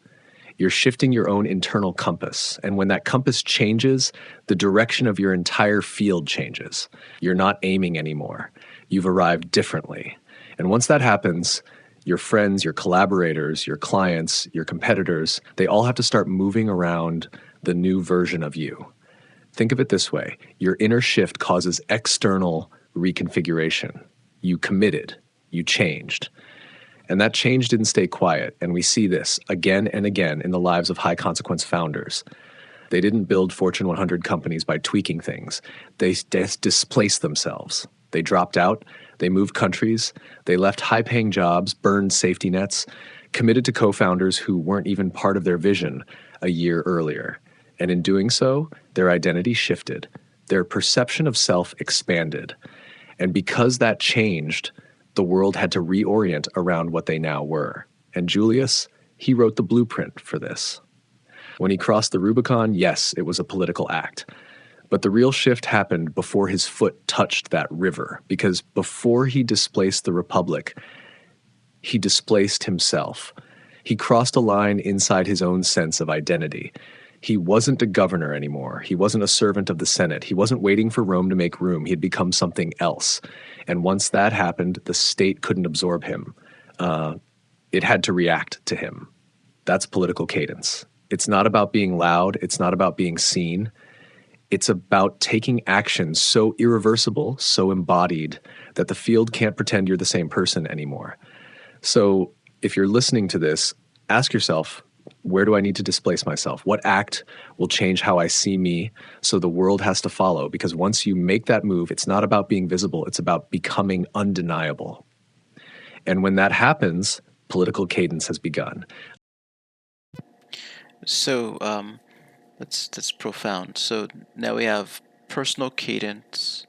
You're shifting your own internal compass. And when that compass changes, the direction of your entire field changes. You're not aiming anymore. You've arrived differently. And once that happens, your friends, your collaborators, your clients, your competitors, they all have to start moving around the new version of you. Think of it this way. Your inner shift causes external reconfiguration. You committed. You changed. And that change didn't stay quiet. And we see this again and again in the lives of high-consequence founders. They didn't build Fortune 100 companies by tweaking things. They displaced themselves. They dropped out. They moved countries. They left high-paying jobs, burned safety nets, committed to co-founders who weren't even part of their vision a year earlier. And in doing so, their identity shifted. Their perception of self expanded. And because that changed, the world had to reorient around what they now were. And Julius, he wrote the blueprint for this. When he crossed the Rubicon, yes, it was a political act. But the real shift happened before his foot touched that river, because before he displaced the Republic, he displaced himself. He crossed a line inside his own sense of identity. He wasn't a governor anymore. He wasn't a servant of the Senate. He wasn't waiting for Rome to make room. He had become something else. And once that happened, the state couldn't absorb him. It had to react to him. That's political cadence. It's not about being loud. It's not about being seen. It's about taking action so irreversible, so embodied, that the field can't pretend you're the same person anymore. So if you're listening to this, ask yourself, Where do I need to displace myself? What act will change how I see me so the world has to follow? Because once you make that move, it's not about being visible, it's about becoming undeniable. And when that happens, political cadence has begun. So that's profound. So now we have personal cadence,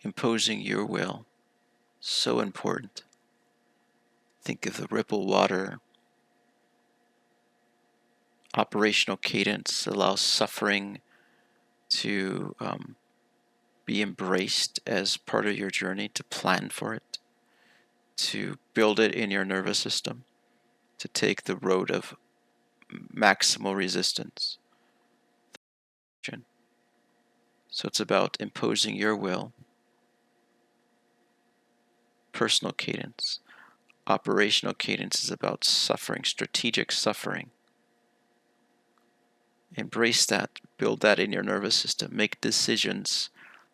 imposing your will. So important. Think of the ripple water. Operational cadence allows suffering to be embraced as part of your journey, to plan for it, to build it in your nervous system, to take the road of maximal resistance. So it's about imposing your will. Personal cadence. Operational cadence is about suffering, strategic suffering. Embrace that, build that in your nervous system, make decisions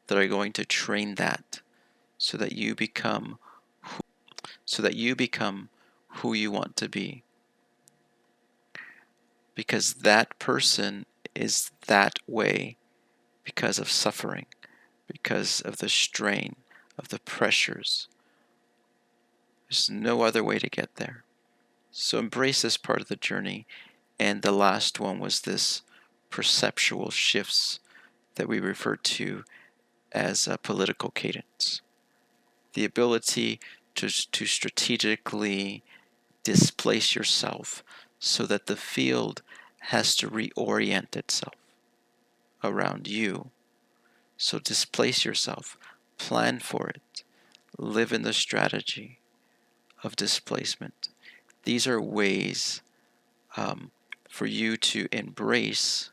that are going to train that so that you become who you want to be. Because that person is that way because of suffering, because of the strain, of the pressures. There's no other way to get there. So embrace this part of the journey. And the last one was this perceptual shifts that we refer to as political cadence. The ability to strategically displace yourself so that the field has to reorient itself around you. So displace yourself, plan for it, live in the strategy of displacement. These are ways for you to embrace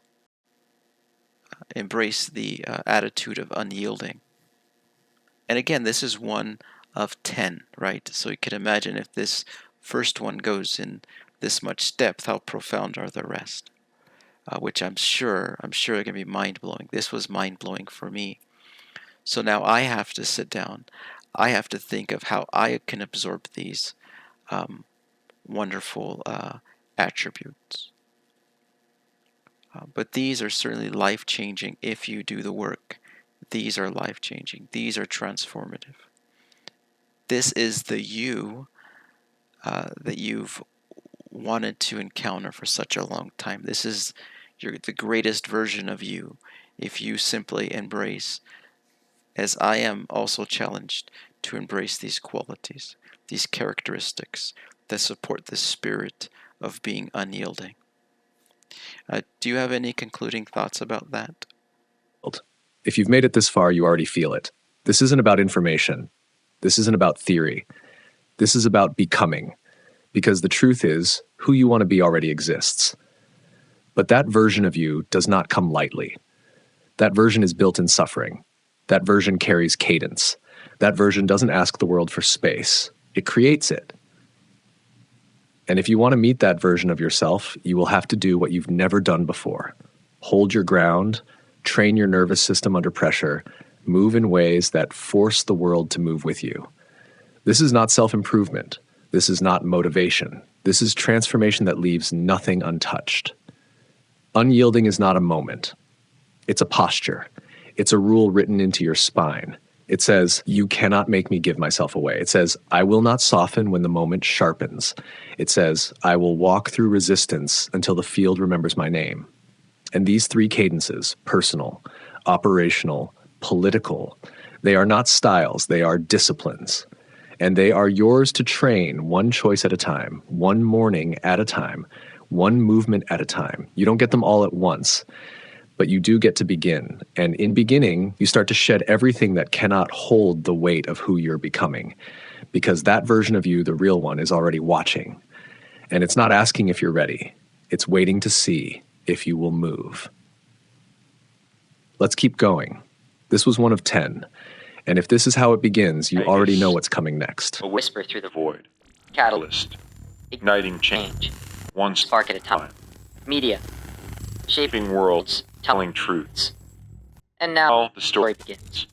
the attitude of unyielding. And again, this is one of 10, right? So you can imagine if this first one goes in this much depth, how profound are the rest? Which I'm sure are going to be mind-blowing. This was mind-blowing for me. So now I have to sit down. I have to think of how I can absorb these wonderful attributes. But these are certainly life-changing if you do the work. These are life-changing. These are transformative. This is the you that you've wanted to encounter for such a long time. This is the greatest version of you if you simply embrace, as I am also challenged to embrace these qualities, these characteristics that support the spirit of being unyielding. Do you have any concluding thoughts about that? If you've made it this far, you already feel it. This isn't about information. This isn't about theory. This is about becoming. Because the truth is, who you want to be already exists. But that version of you does not come lightly. That version is built in suffering. That version carries cadence. That version doesn't ask the world for space. It creates it. And if you want to meet that version of yourself, you will have to do what you've never done before. Hold your ground, train your nervous system under pressure, move in ways that force the world to move with you. This is not self-improvement. This is not motivation. This is transformation that leaves nothing untouched. Unyielding is not a moment. It's a posture. It's a rule written into your spine. It says, you cannot make me give myself away. It says, I will not soften when the moment sharpens. It says, I will walk through resistance until the field remembers my name. And these three cadences, personal, operational, political, they are not styles, they are disciplines. And they are yours to train one choice at a time, one morning at a time, one movement at a time. You don't get them all at once, but you do get to begin. And in beginning, you start to shed everything that cannot hold the weight of who you're becoming, because that version of you, the real one, is already watching. And it's not asking if you're ready. It's waiting to see if you will move. Let's keep going. This was one of 10. And if this is how it begins, you Magus. already know what's coming next. A whisper through the void. Catalyst. Igniting change. One spark at a time. Media. Shaping worlds. Telling truths. And now the story begins.